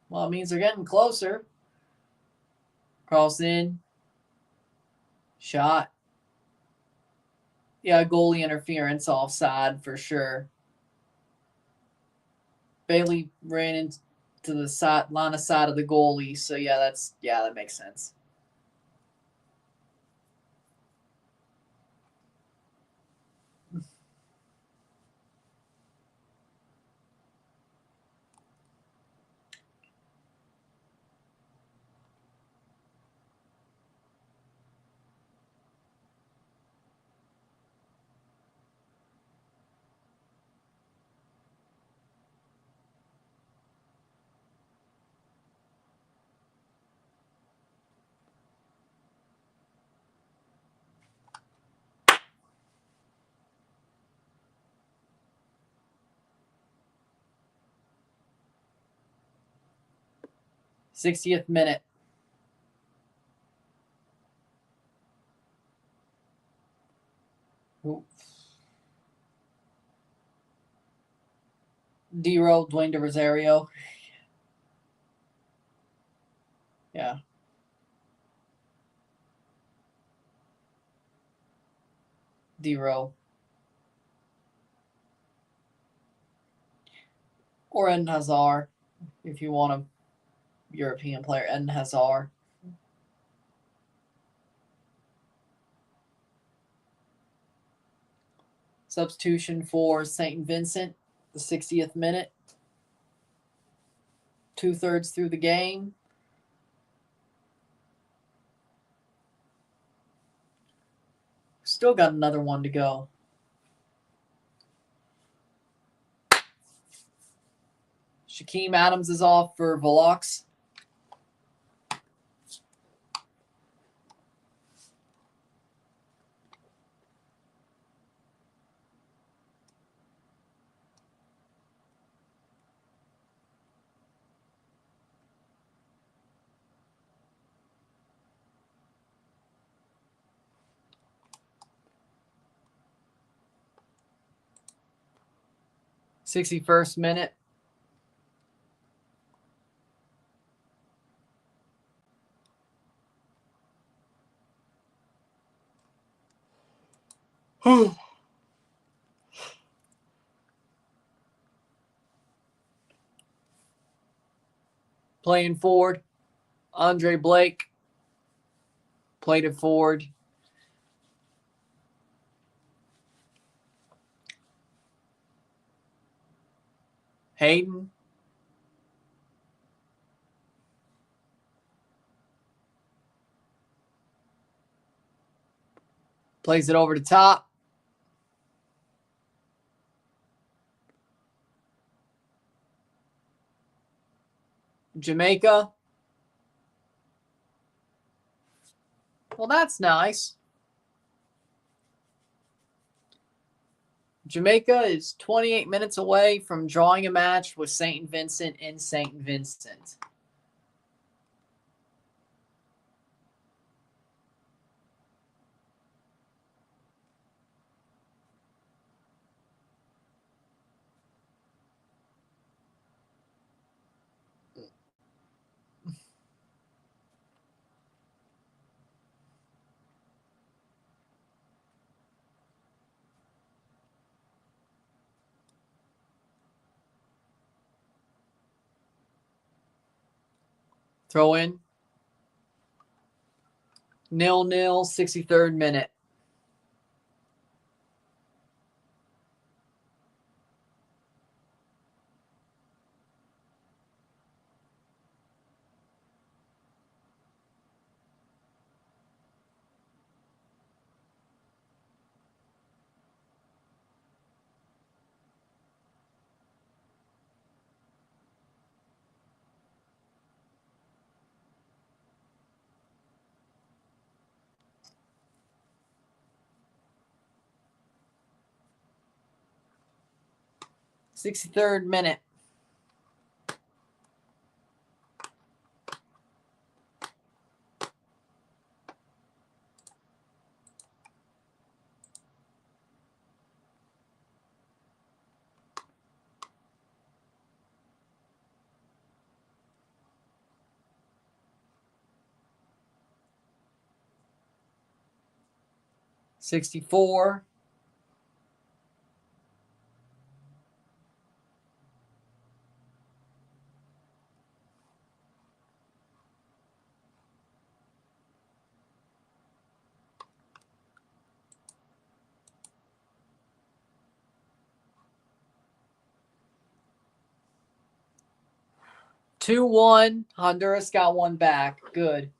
Well, it means they're getting closer. Cross in. Shot. Yeah, goalie interference, offside for sure. Bailey ran into the line of sight of the goalie, so that makes sense. '60th minute. Girault, Dwayne De Rosario. Yeah. Girault. Or Eden Hazard, if you want a European player. Eden Hazard. Substitution for St. Vincent, the 60th minute. 2/3 through the game. Still got another one to go. Shaquem Adams is off for Volux. '61st minute. Playing forward. Andre Blake played it forward. Hayden. Plays it over the top. Jamaica. Well, that's nice. Jamaica is 28 minutes away from drawing a match with St. Vincent in St. Vincent. Throw in. 0-0, 63rd minute. 63rd minute. '64. (2-1). Honduras got one back. Good.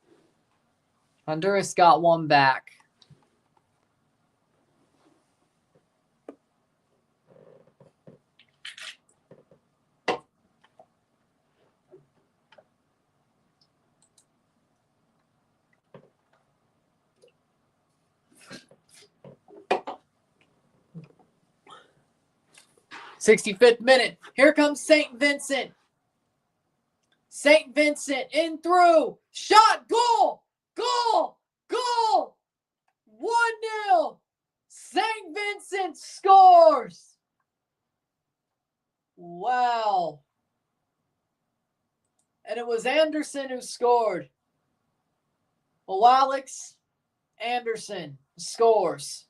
Honduras got one back. '65th minute. Here comes St. Vincent. St. Vincent in through. Shot. Goal. Goal. Goal. 1-0. St. Vincent scores. Wow. And it was Anderson who scored. Well, Alex Anderson scores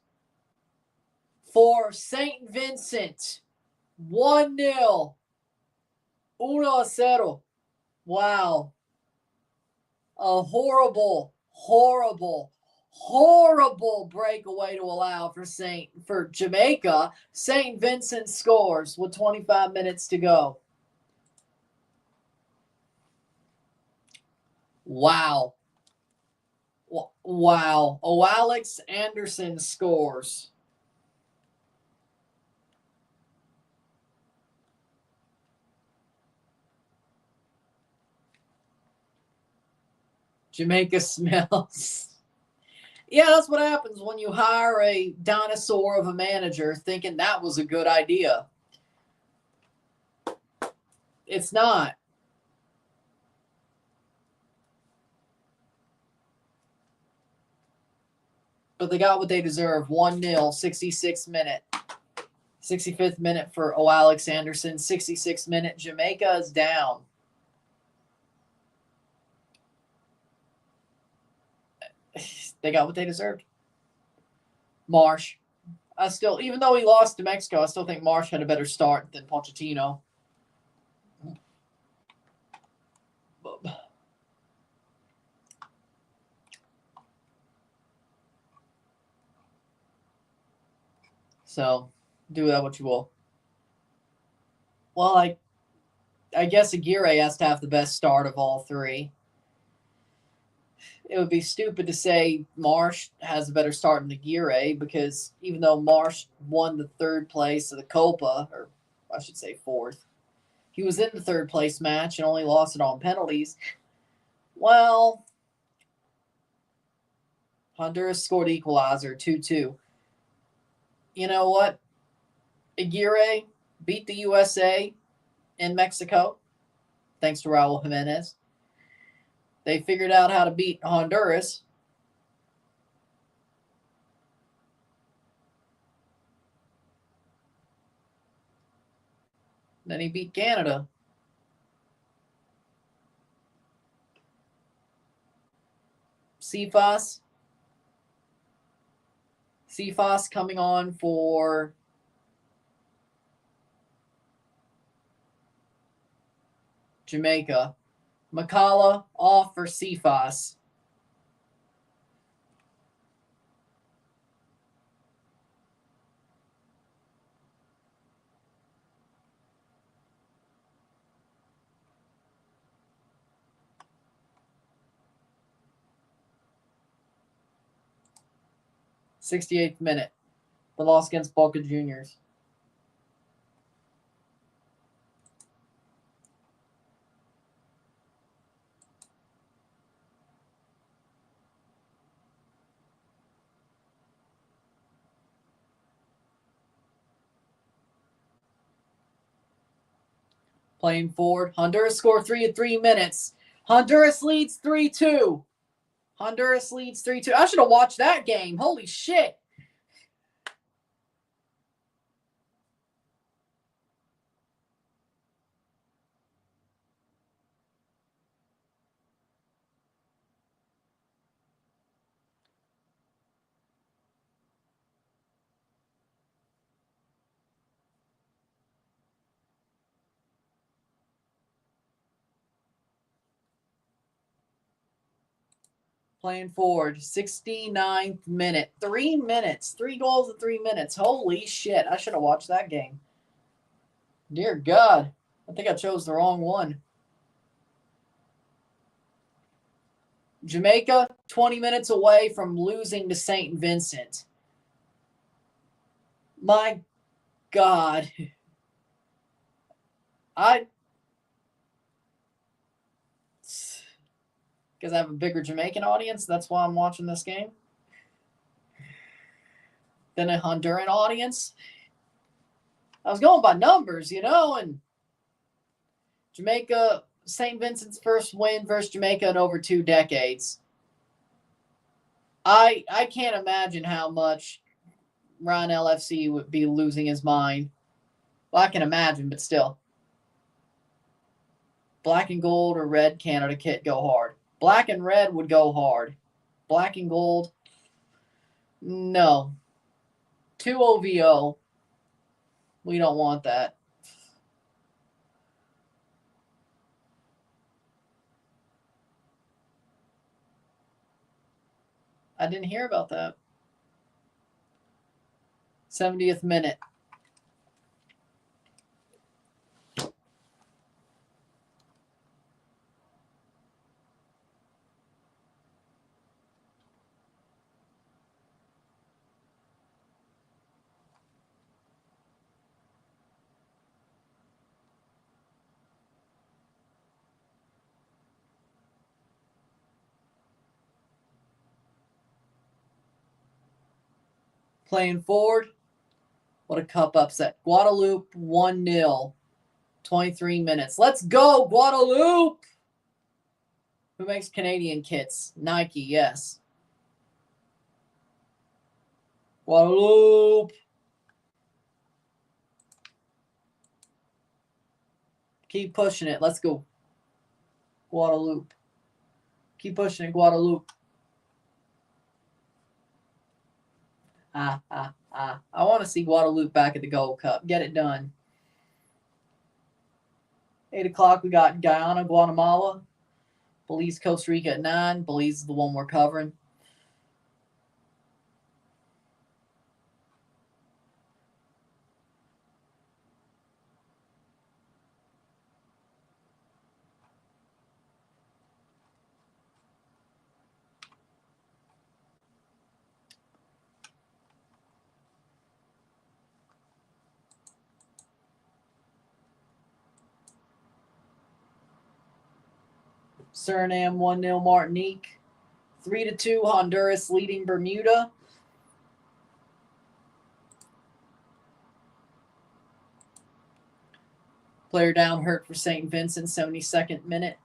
for St. Vincent. 1-0. 1-0. Wow. A horrible breakaway to allow for Jamaica. St. Vincent scores with 25 minutes to go. Wow. Wow. Oh, Alex Anderson scores. Jamaica smells. Yeah, that's what happens when you hire a dinosaur of a manager thinking that was a good idea. It's not. But they got what they deserve. 1-0, 66th minute. 65th minute for Alex Anderson. 66th minute. Jamaica is down. They got what they deserved. Marsh. Even though he lost to Mexico, I still think Marsh had a better start than Pochettino. So, do that what you will. Well, I guess Aguirre has to have the best start of all three. It would be stupid to say Marsh has a better start than Aguirre because even though Marsh won the third place of the Copa, or I should say fourth, he was in the third place match and only lost it on penalties. Well, Honduras scored equalizer 2-2. You know what? Aguirre beat the USA in Mexico, thanks to Raul Jimenez. They figured out how to beat Honduras. Then he beat Canada. Cephas coming on for Jamaica. McCullough off for Cephas. '68th minute. The loss against Boca Juniors. Playing forward. Honduras score 3 in 3 minutes. Honduras leads 3-2. Honduras leads 3-2. I should have watched that game. Holy shit. Playing forward, 69th minute. 3 minutes. 3 goals in 3 minutes. Holy shit. I should have watched that game. Dear God. I think I chose the wrong one. Jamaica, 20 minutes away from losing to St. Vincent. My God. Because I have a bigger Jamaican audience. That's why I'm watching this game. Than a Honduran audience. I was going by numbers, and Jamaica, St. Vincent's first win versus Jamaica in over 2 decades. I can't imagine how much Ryan LFC would be losing his mind. Well, I can imagine, but still. Black and gold or red Canada kit go hard. Black and red would go hard. Black and gold, no. 2 OVO, we don't want that. I didn't hear about that. 70th minute. Playing forward. What a cup upset. Guadeloupe 1-0. 23 minutes. Let's go, Guadeloupe! Who makes Canadian kits? Nike, yes. Guadeloupe. Keep pushing it. Let's go. Guadeloupe. Keep pushing it, Guadeloupe. I want to see Guadeloupe back at the Gold Cup. Get it done. 8 o'clock, we got Guyana, Guatemala. Belize, Costa Rica at 9. Belize is the one we're covering. Suriname 1-0 Martinique. 3-2 Honduras leading Bermuda. Player down hurt for St. Vincent, 72nd minute.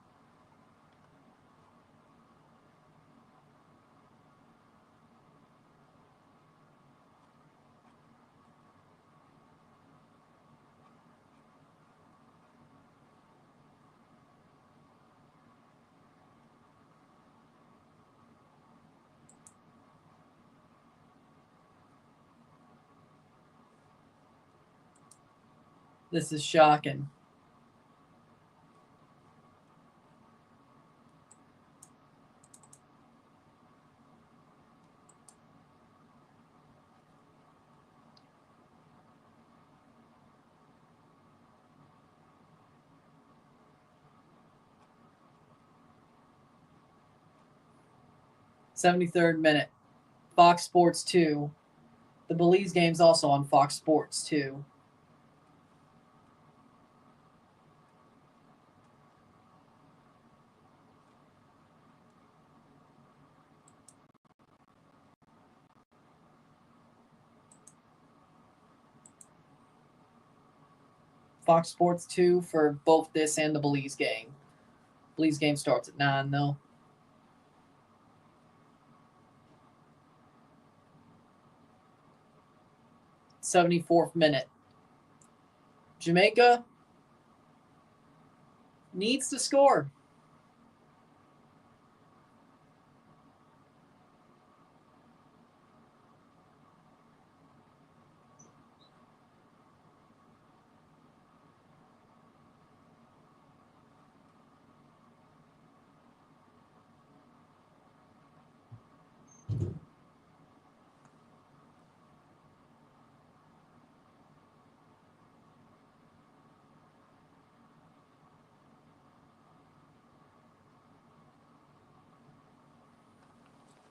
This is shocking. '73rd minute. Fox Sports 2. The Belize game's also on Fox Sports 2. Fox Sports 2 for both this and the Belize game. Belize game starts at 9, though. '74th minute. Jamaica needs to score.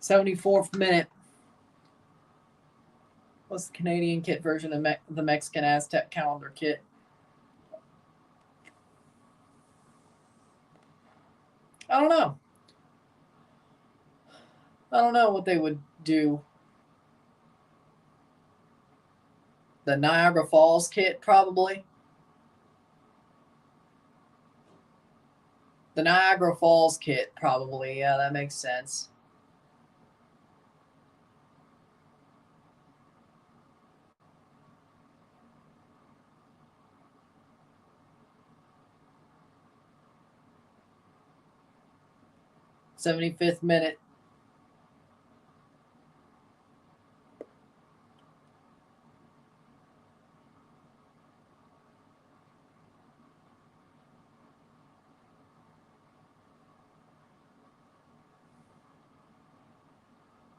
'74th minute. What's the Canadian kit version of the Mexican Aztec calendar kit? I don't know. I don't know what they would do. The Niagara Falls kit, probably. The Niagara Falls kit, probably. Yeah, that makes sense. '75th minute.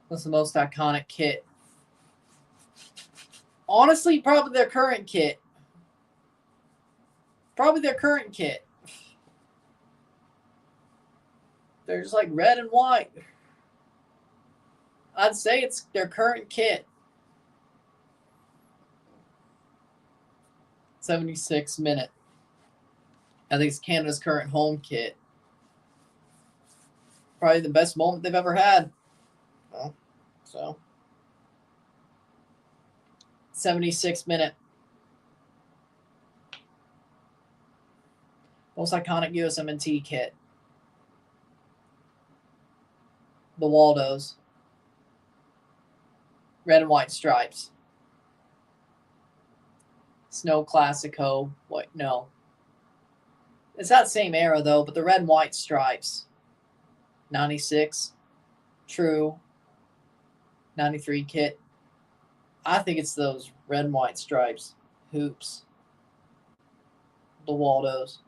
What's the most iconic kit? Honestly, probably their current kit. Probably their current kit. They're just like red and white. I'd say it's their current kit. '76th minute. I think it's Canada's current home kit. Probably the best moment they've ever had. Well, so 76th minute. Most iconic USMNT kit. The Waldos. Red and white stripes. Snow Classico. What? No. It's that same era, though, but the red and white stripes. 96. True. 93 kit. I think it's those red and white stripes. Hoops. The Waldos.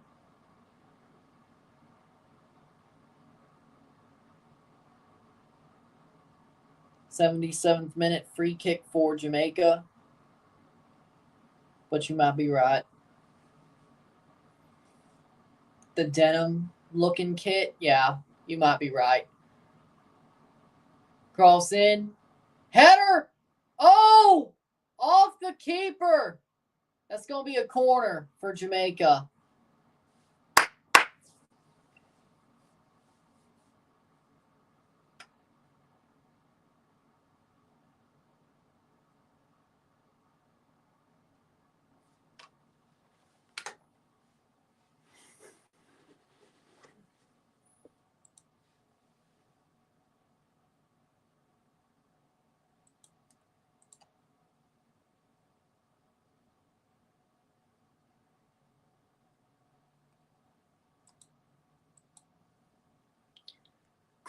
'77th minute free kick for Jamaica. But you might be right. The denim looking kit, yeah, you might be right. Cross in. Header! Oh! Off the keeper! That's going to be a corner for Jamaica.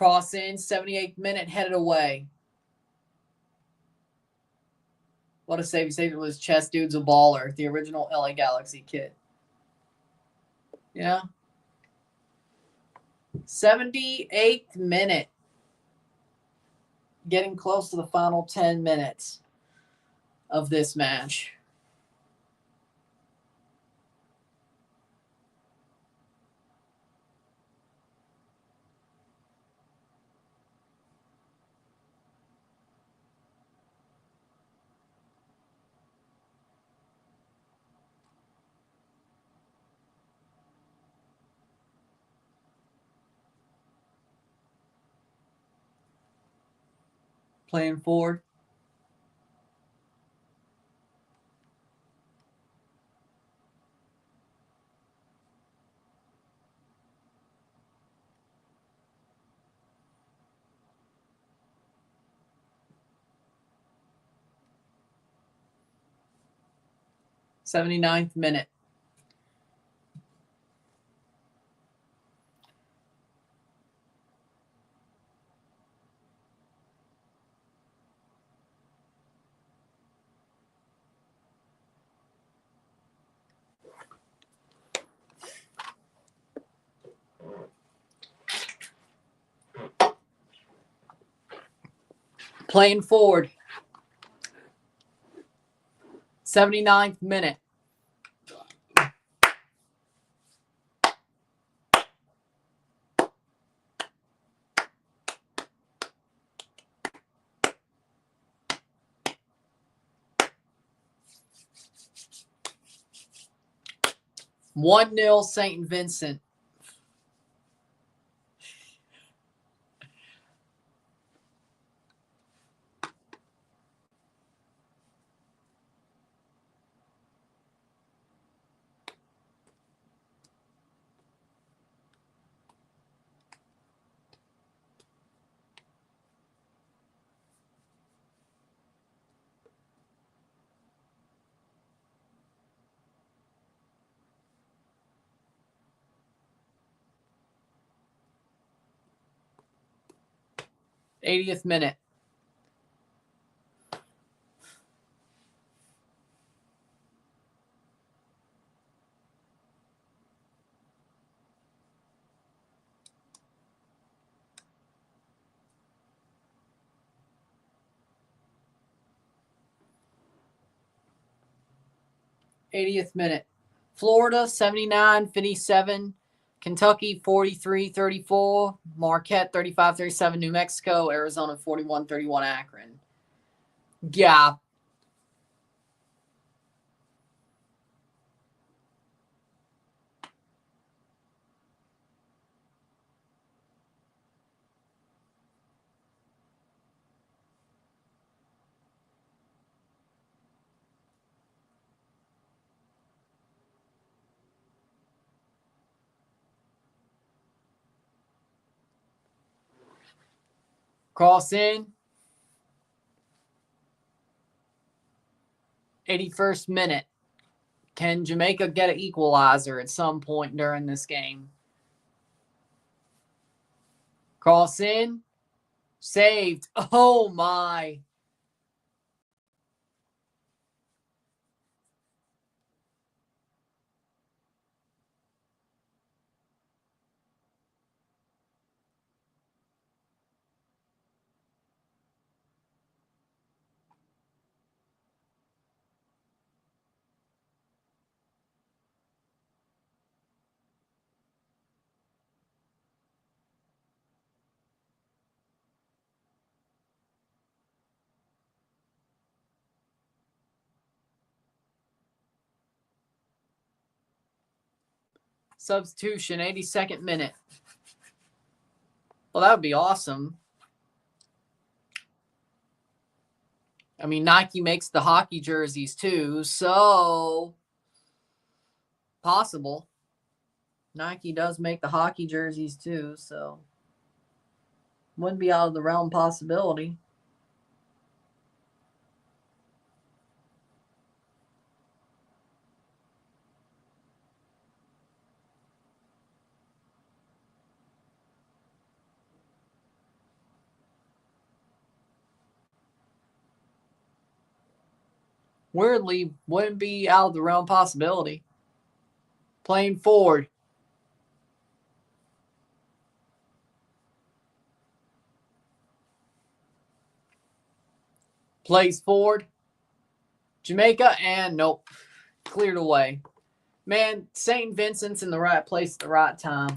Cross in, 78th minute, headed away. What a save. He saved it was Chess Dude's a Baller, the original LA Galaxy kit. Yeah. 78th minute. Getting close to the final 10 minutes of this match. Playing forward. 79th minute. Playing forward. 79th minute. One 0 St. Vincent. '80th minute. '80th minute. Florida 79-57. Kentucky 43-34. Marquette 35-37. New Mexico. Arizona 41-31. Akron. Yeah. Cross in. 81st minute. Can Jamaica get an equalizer at some point during this game? Cross in. Saved. Oh, my. Substitution, 82nd minute. Well, that would be awesome. I mean, Nike makes the hockey jerseys too, so possible. Nike does make the hockey jerseys too, so wouldn't be out of the realm possibility. Weirdly, wouldn't be out of the realm possibility. Playing forward. Plays forward. Jamaica, and nope. Cleared away. Man, St. Vincent's in the right place at the right time.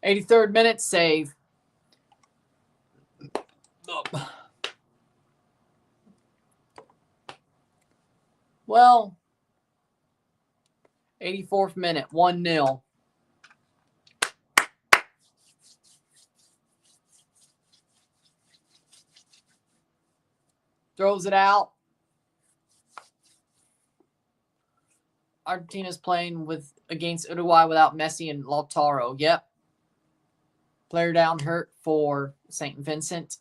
'83rd minute, save. Well, 84th minute, 1-0. Throws it out. Argentina's playing against Uruguay without Messi and Lautaro. Yep. Player down hurt for St. Vincent.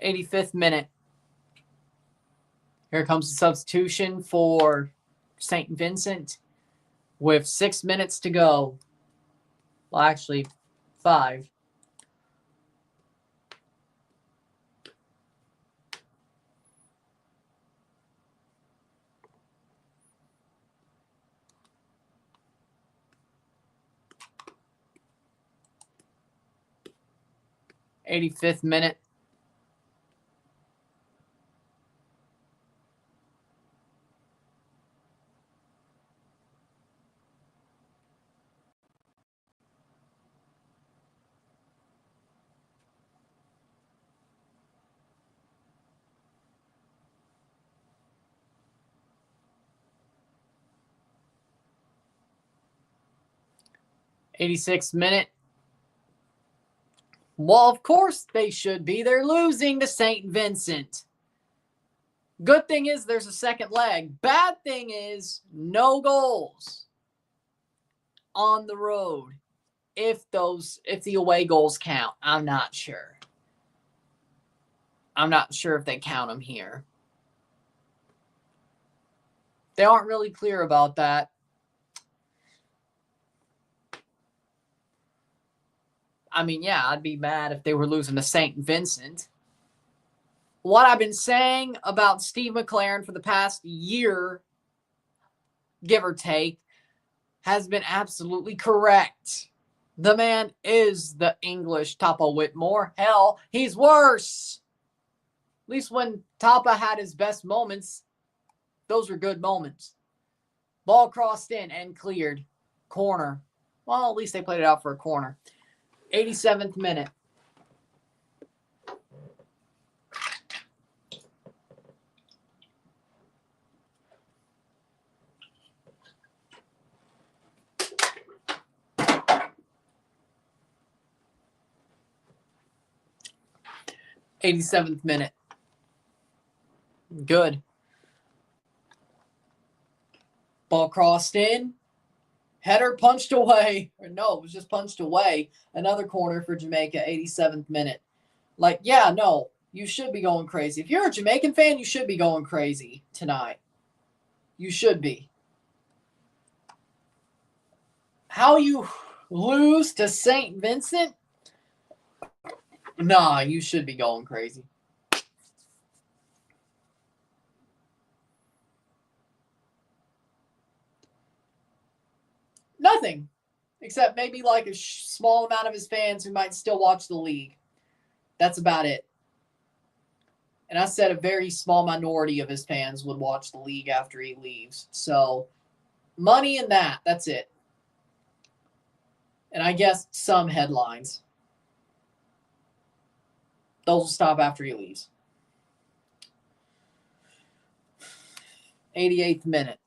'85th minute. Here comes the substitution for St. Vincent with 6 minutes to go. Well, actually, 5. '85th minute. '86th minute. Well, of course they should be. They're losing to St. Vincent. Good thing is there's a second leg. Bad thing is no goals on the road. If the away goals count, I'm not sure. I'm not sure if they count them here. They aren't really clear about that. I mean, yeah, I'd be mad if they were losing to St. Vincent. What I've been saying about Steve McLaren for the past year, give or take, has been absolutely correct. The man is the English Tapa Whitmore. Hell, he's worse. At least when Tapa had his best moments, those were good moments. Ball crossed in and cleared. Corner. Well, at least they played it out for a corner. 87th minute. '87th minute. Good. Ball crossed in. Header punched away. Or no, it was just punched away. Another corner for Jamaica, 87th minute. Like, yeah, no, you should be going crazy. If you're a Jamaican fan, you should be going crazy tonight. You should be. How you lose to St. Vincent? Nah, you should be going crazy. Nothing. Except maybe like a small amount of his fans who might still watch the league. That's about it. And I said a very small minority of his fans would watch the league after he leaves. So, money in that. That's it. And I guess some headlines. Those will stop after he leaves. 88th minute.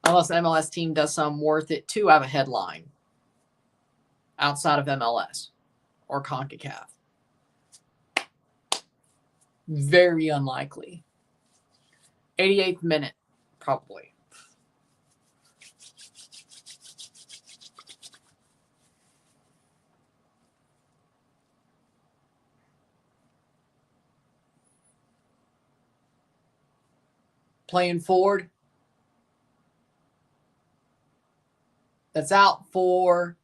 Unless the MLS team does something worth it to have a headline outside of MLS or CONCACAF. Very unlikely. 88th minute, probably. Playing forward. That's out for...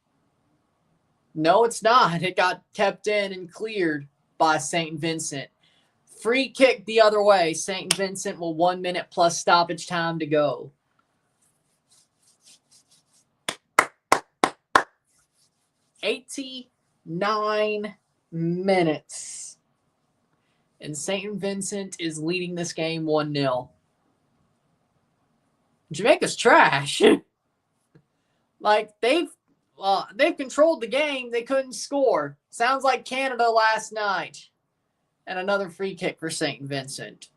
No, it's not. It got kept in and cleared by St. Vincent. Free kick the other way. St. Vincent will 1 minute plus stoppage time to go. $89 minutes. And St. Vincent is leading this game 1-0. Jamaica's trash. Like, they've controlled the game. They couldn't score. Sounds like Canada last night. And another free kick for St. Vincent.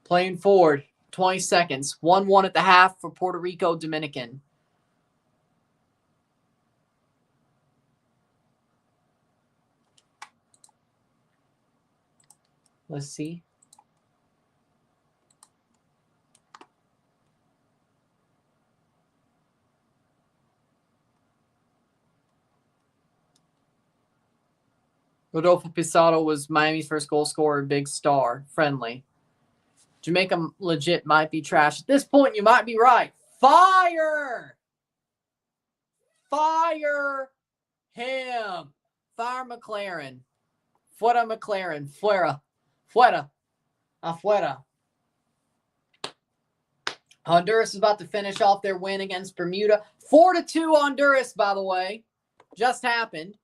Playing forward, 20 seconds. 1-1 at the half for Puerto Rico, Dominican. Let's see. Rodolfo Pizarro was Miami's first goal scorer, big star, friendly. Jamaica legit might be trash. At this point, you might be right. Fire! Fire him. Fire McLaren. Fuera McLaren. Fuera. Fuera. Afuera. Honduras is about to finish off their win against Bermuda. 4-2 Honduras, by the way. Just happened.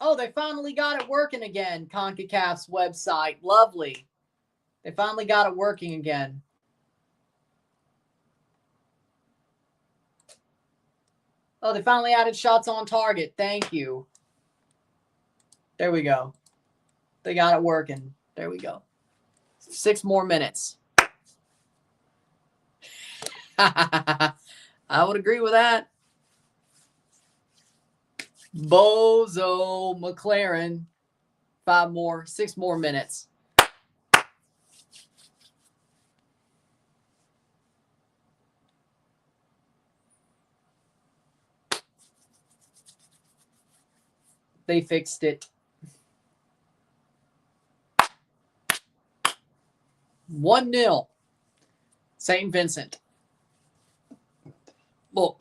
Oh, they finally got it working again, CONCACAF's website. Lovely. They finally got it working again. Oh, they finally added shots on target. Thank you. There we go. They got it working. There we go. 6 more minutes. I would agree with that. Bozo McLaren. 6 more minutes. They fixed it. 1-0. St. Vincent. Well,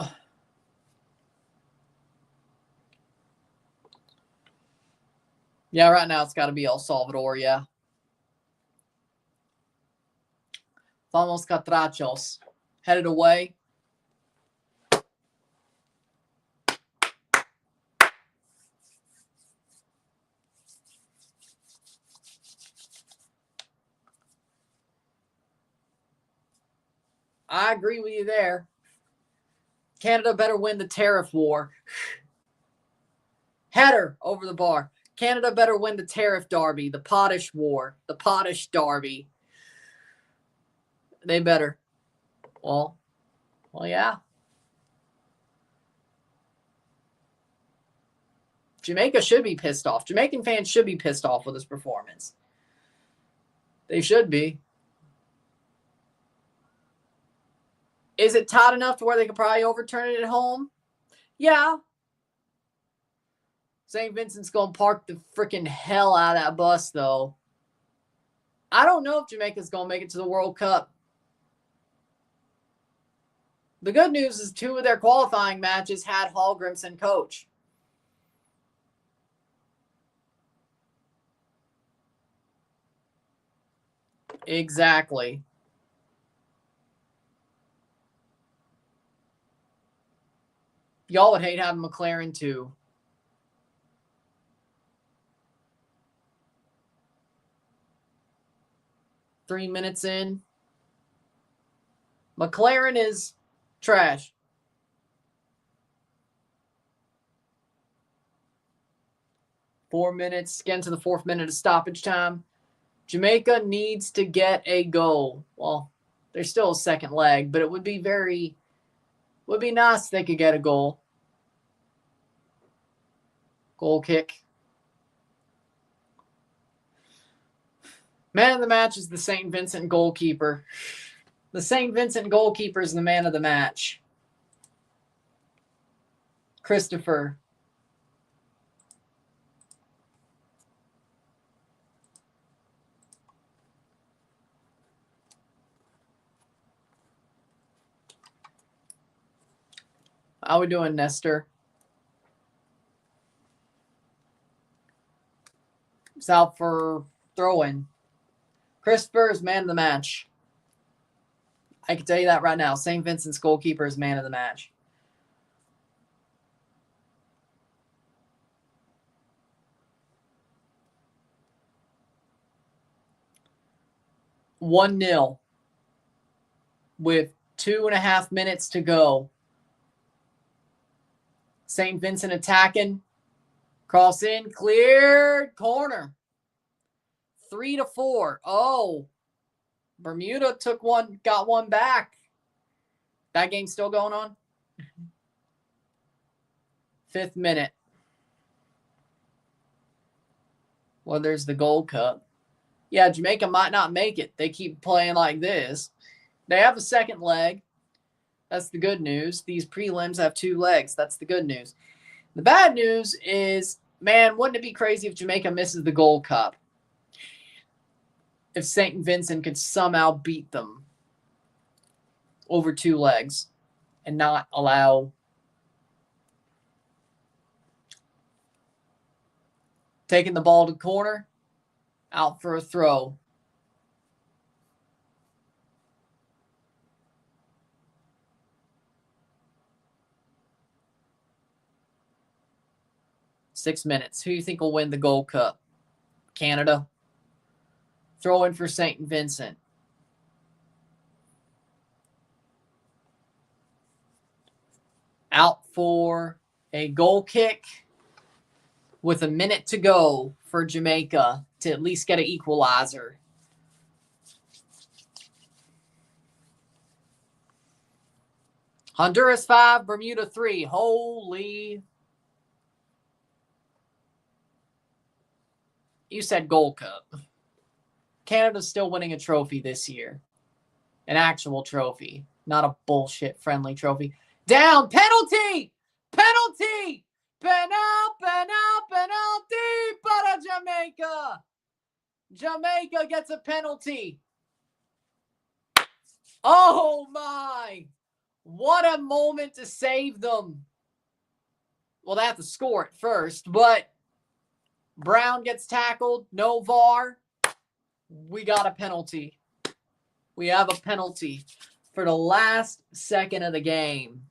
yeah, right now it's got to be El Salvador, yeah. Vamos Catrachos. Headed away. I agree with you there. Canada better win the tariff war. Header over the bar. Canada better win the tariff derby, the potash war, the potash derby. They better. Well, yeah. Jamaica should be pissed off. Jamaican fans should be pissed off with this performance. They should be. Is it tight enough to where they could probably overturn it at home? Yeah. St. Vincent's going to park the freaking hell out of that bus, though. I don't know if Jamaica's going to make it to the World Cup. The good news is 2 of their qualifying matches had Hallgrimson coach. Exactly. Y'all would hate having McLaren too. Three minutes in. McLaren is trash. Four minutes. Getting to the 4th minute of stoppage time. Jamaica needs to get a goal. Well, there's still a second leg, but it would be nice if they could get a goal. Goal kick. Man of the match is the St. Vincent goalkeeper. The St. Vincent goalkeeper is the man of the match. Christopher. How we doing, Nestor? He's out for throw-in. Christopher is man of the match. I can tell you that right now. St. Vincent's goalkeeper is man of the match. One 0 with 2.5 minutes to go. St. Vincent attacking. Cross in, cleared, corner. 3-4. Oh, Bermuda got one back. That game's still going on. 5th minute. Well, there's the Gold Cup. Yeah, Jamaica might not make it. They keep playing like this. They have a second leg. That's the good news. These prelims have 2 legs. That's the good news. The bad news is, man, wouldn't it be crazy if Jamaica misses the Gold Cup? If St. Vincent could somehow beat them over 2 legs and not allow taking the ball to the corner, out for a throw. Six minutes. Who do you think will win the Gold Cup? Canada. Throw in for St. Vincent. Out for a goal kick with a minute to go for Jamaica to at least get an equalizer. Honduras 5, Bermuda 3. Holy. You said Gold Cup. Canada's still winning a trophy this year. An actual trophy, not a bullshit friendly trophy. Down, penalty! Penalty! Penalty para Jamaica! Jamaica gets a penalty. Oh my! What a moment to save them. Well, they have to score it first, but Brown gets tackled, no VAR. We got a penalty. We have a penalty for the last second of the game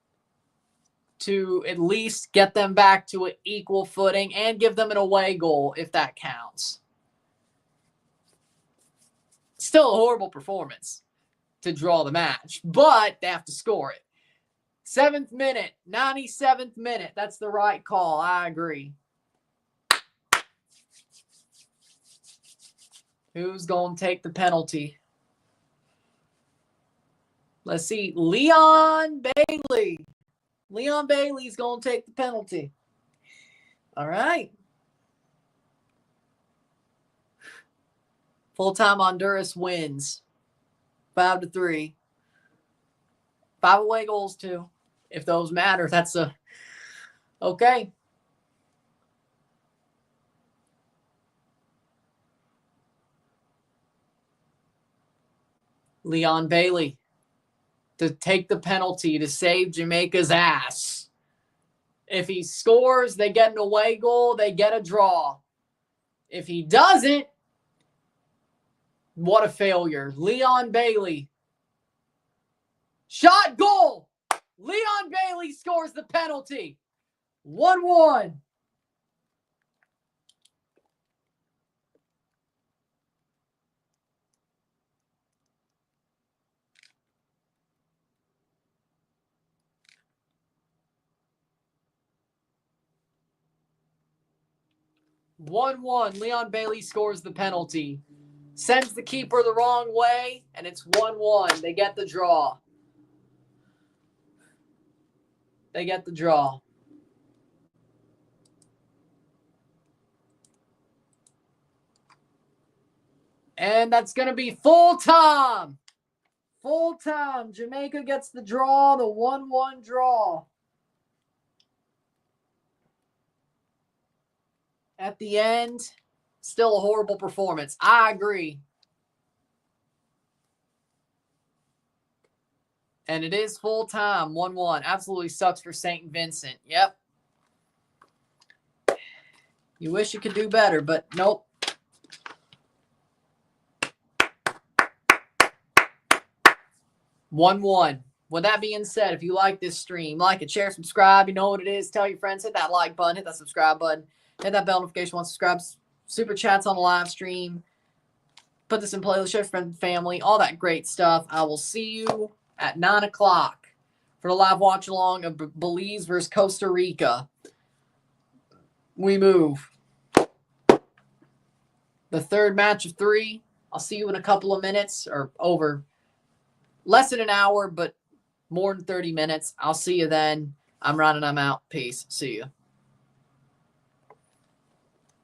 to at least get them back to an equal footing and give them an away goal if that counts. Still a horrible performance to draw the match, but they have to score it. 7th minute, 97th minute. That's the right call. I agree. Who's going to take the penalty? Let's see. Leon Bailey. Leon Bailey's going to take the penalty. All right. Full-time Honduras wins. 5-3. 5 away goals, too. If those matter, that's a... Okay. Leon Bailey to take the penalty to save Jamaica's ass. If he scores, they get an away goal, they get a draw. If he doesn't, what a failure. Leon Bailey. Shot, goal. Leon Bailey scores the penalty. 1-1. Leon Bailey scores the penalty. Sends the keeper the wrong way, and it's 1-1. They get the draw. They get the draw. And that's going to be full time. Full time. Jamaica gets the draw, the 1-1 draw. At the end, still a horrible performance. I agree. And it is full time, 1-1. Absolutely sucks for St. Vincent. Yep. You wish you could do better, but nope. One. With that being said, if you like this stream, like it, share, subscribe. You know what it is. Tell your friends. Hit that like button. Hit that subscribe button. Hit that bell notification once subscribe. Super chats on the live stream. Put this in playlist. Share friends and family. All that great stuff. I will see you at 9 o'clock for the live watch along of Belize versus Costa Rica. We move. The third match of 3. I'll see you in a couple of minutes, or over less than an hour, but more than 30 minutes. I'll see you then. I'm Ron and I'm out. Peace. See you.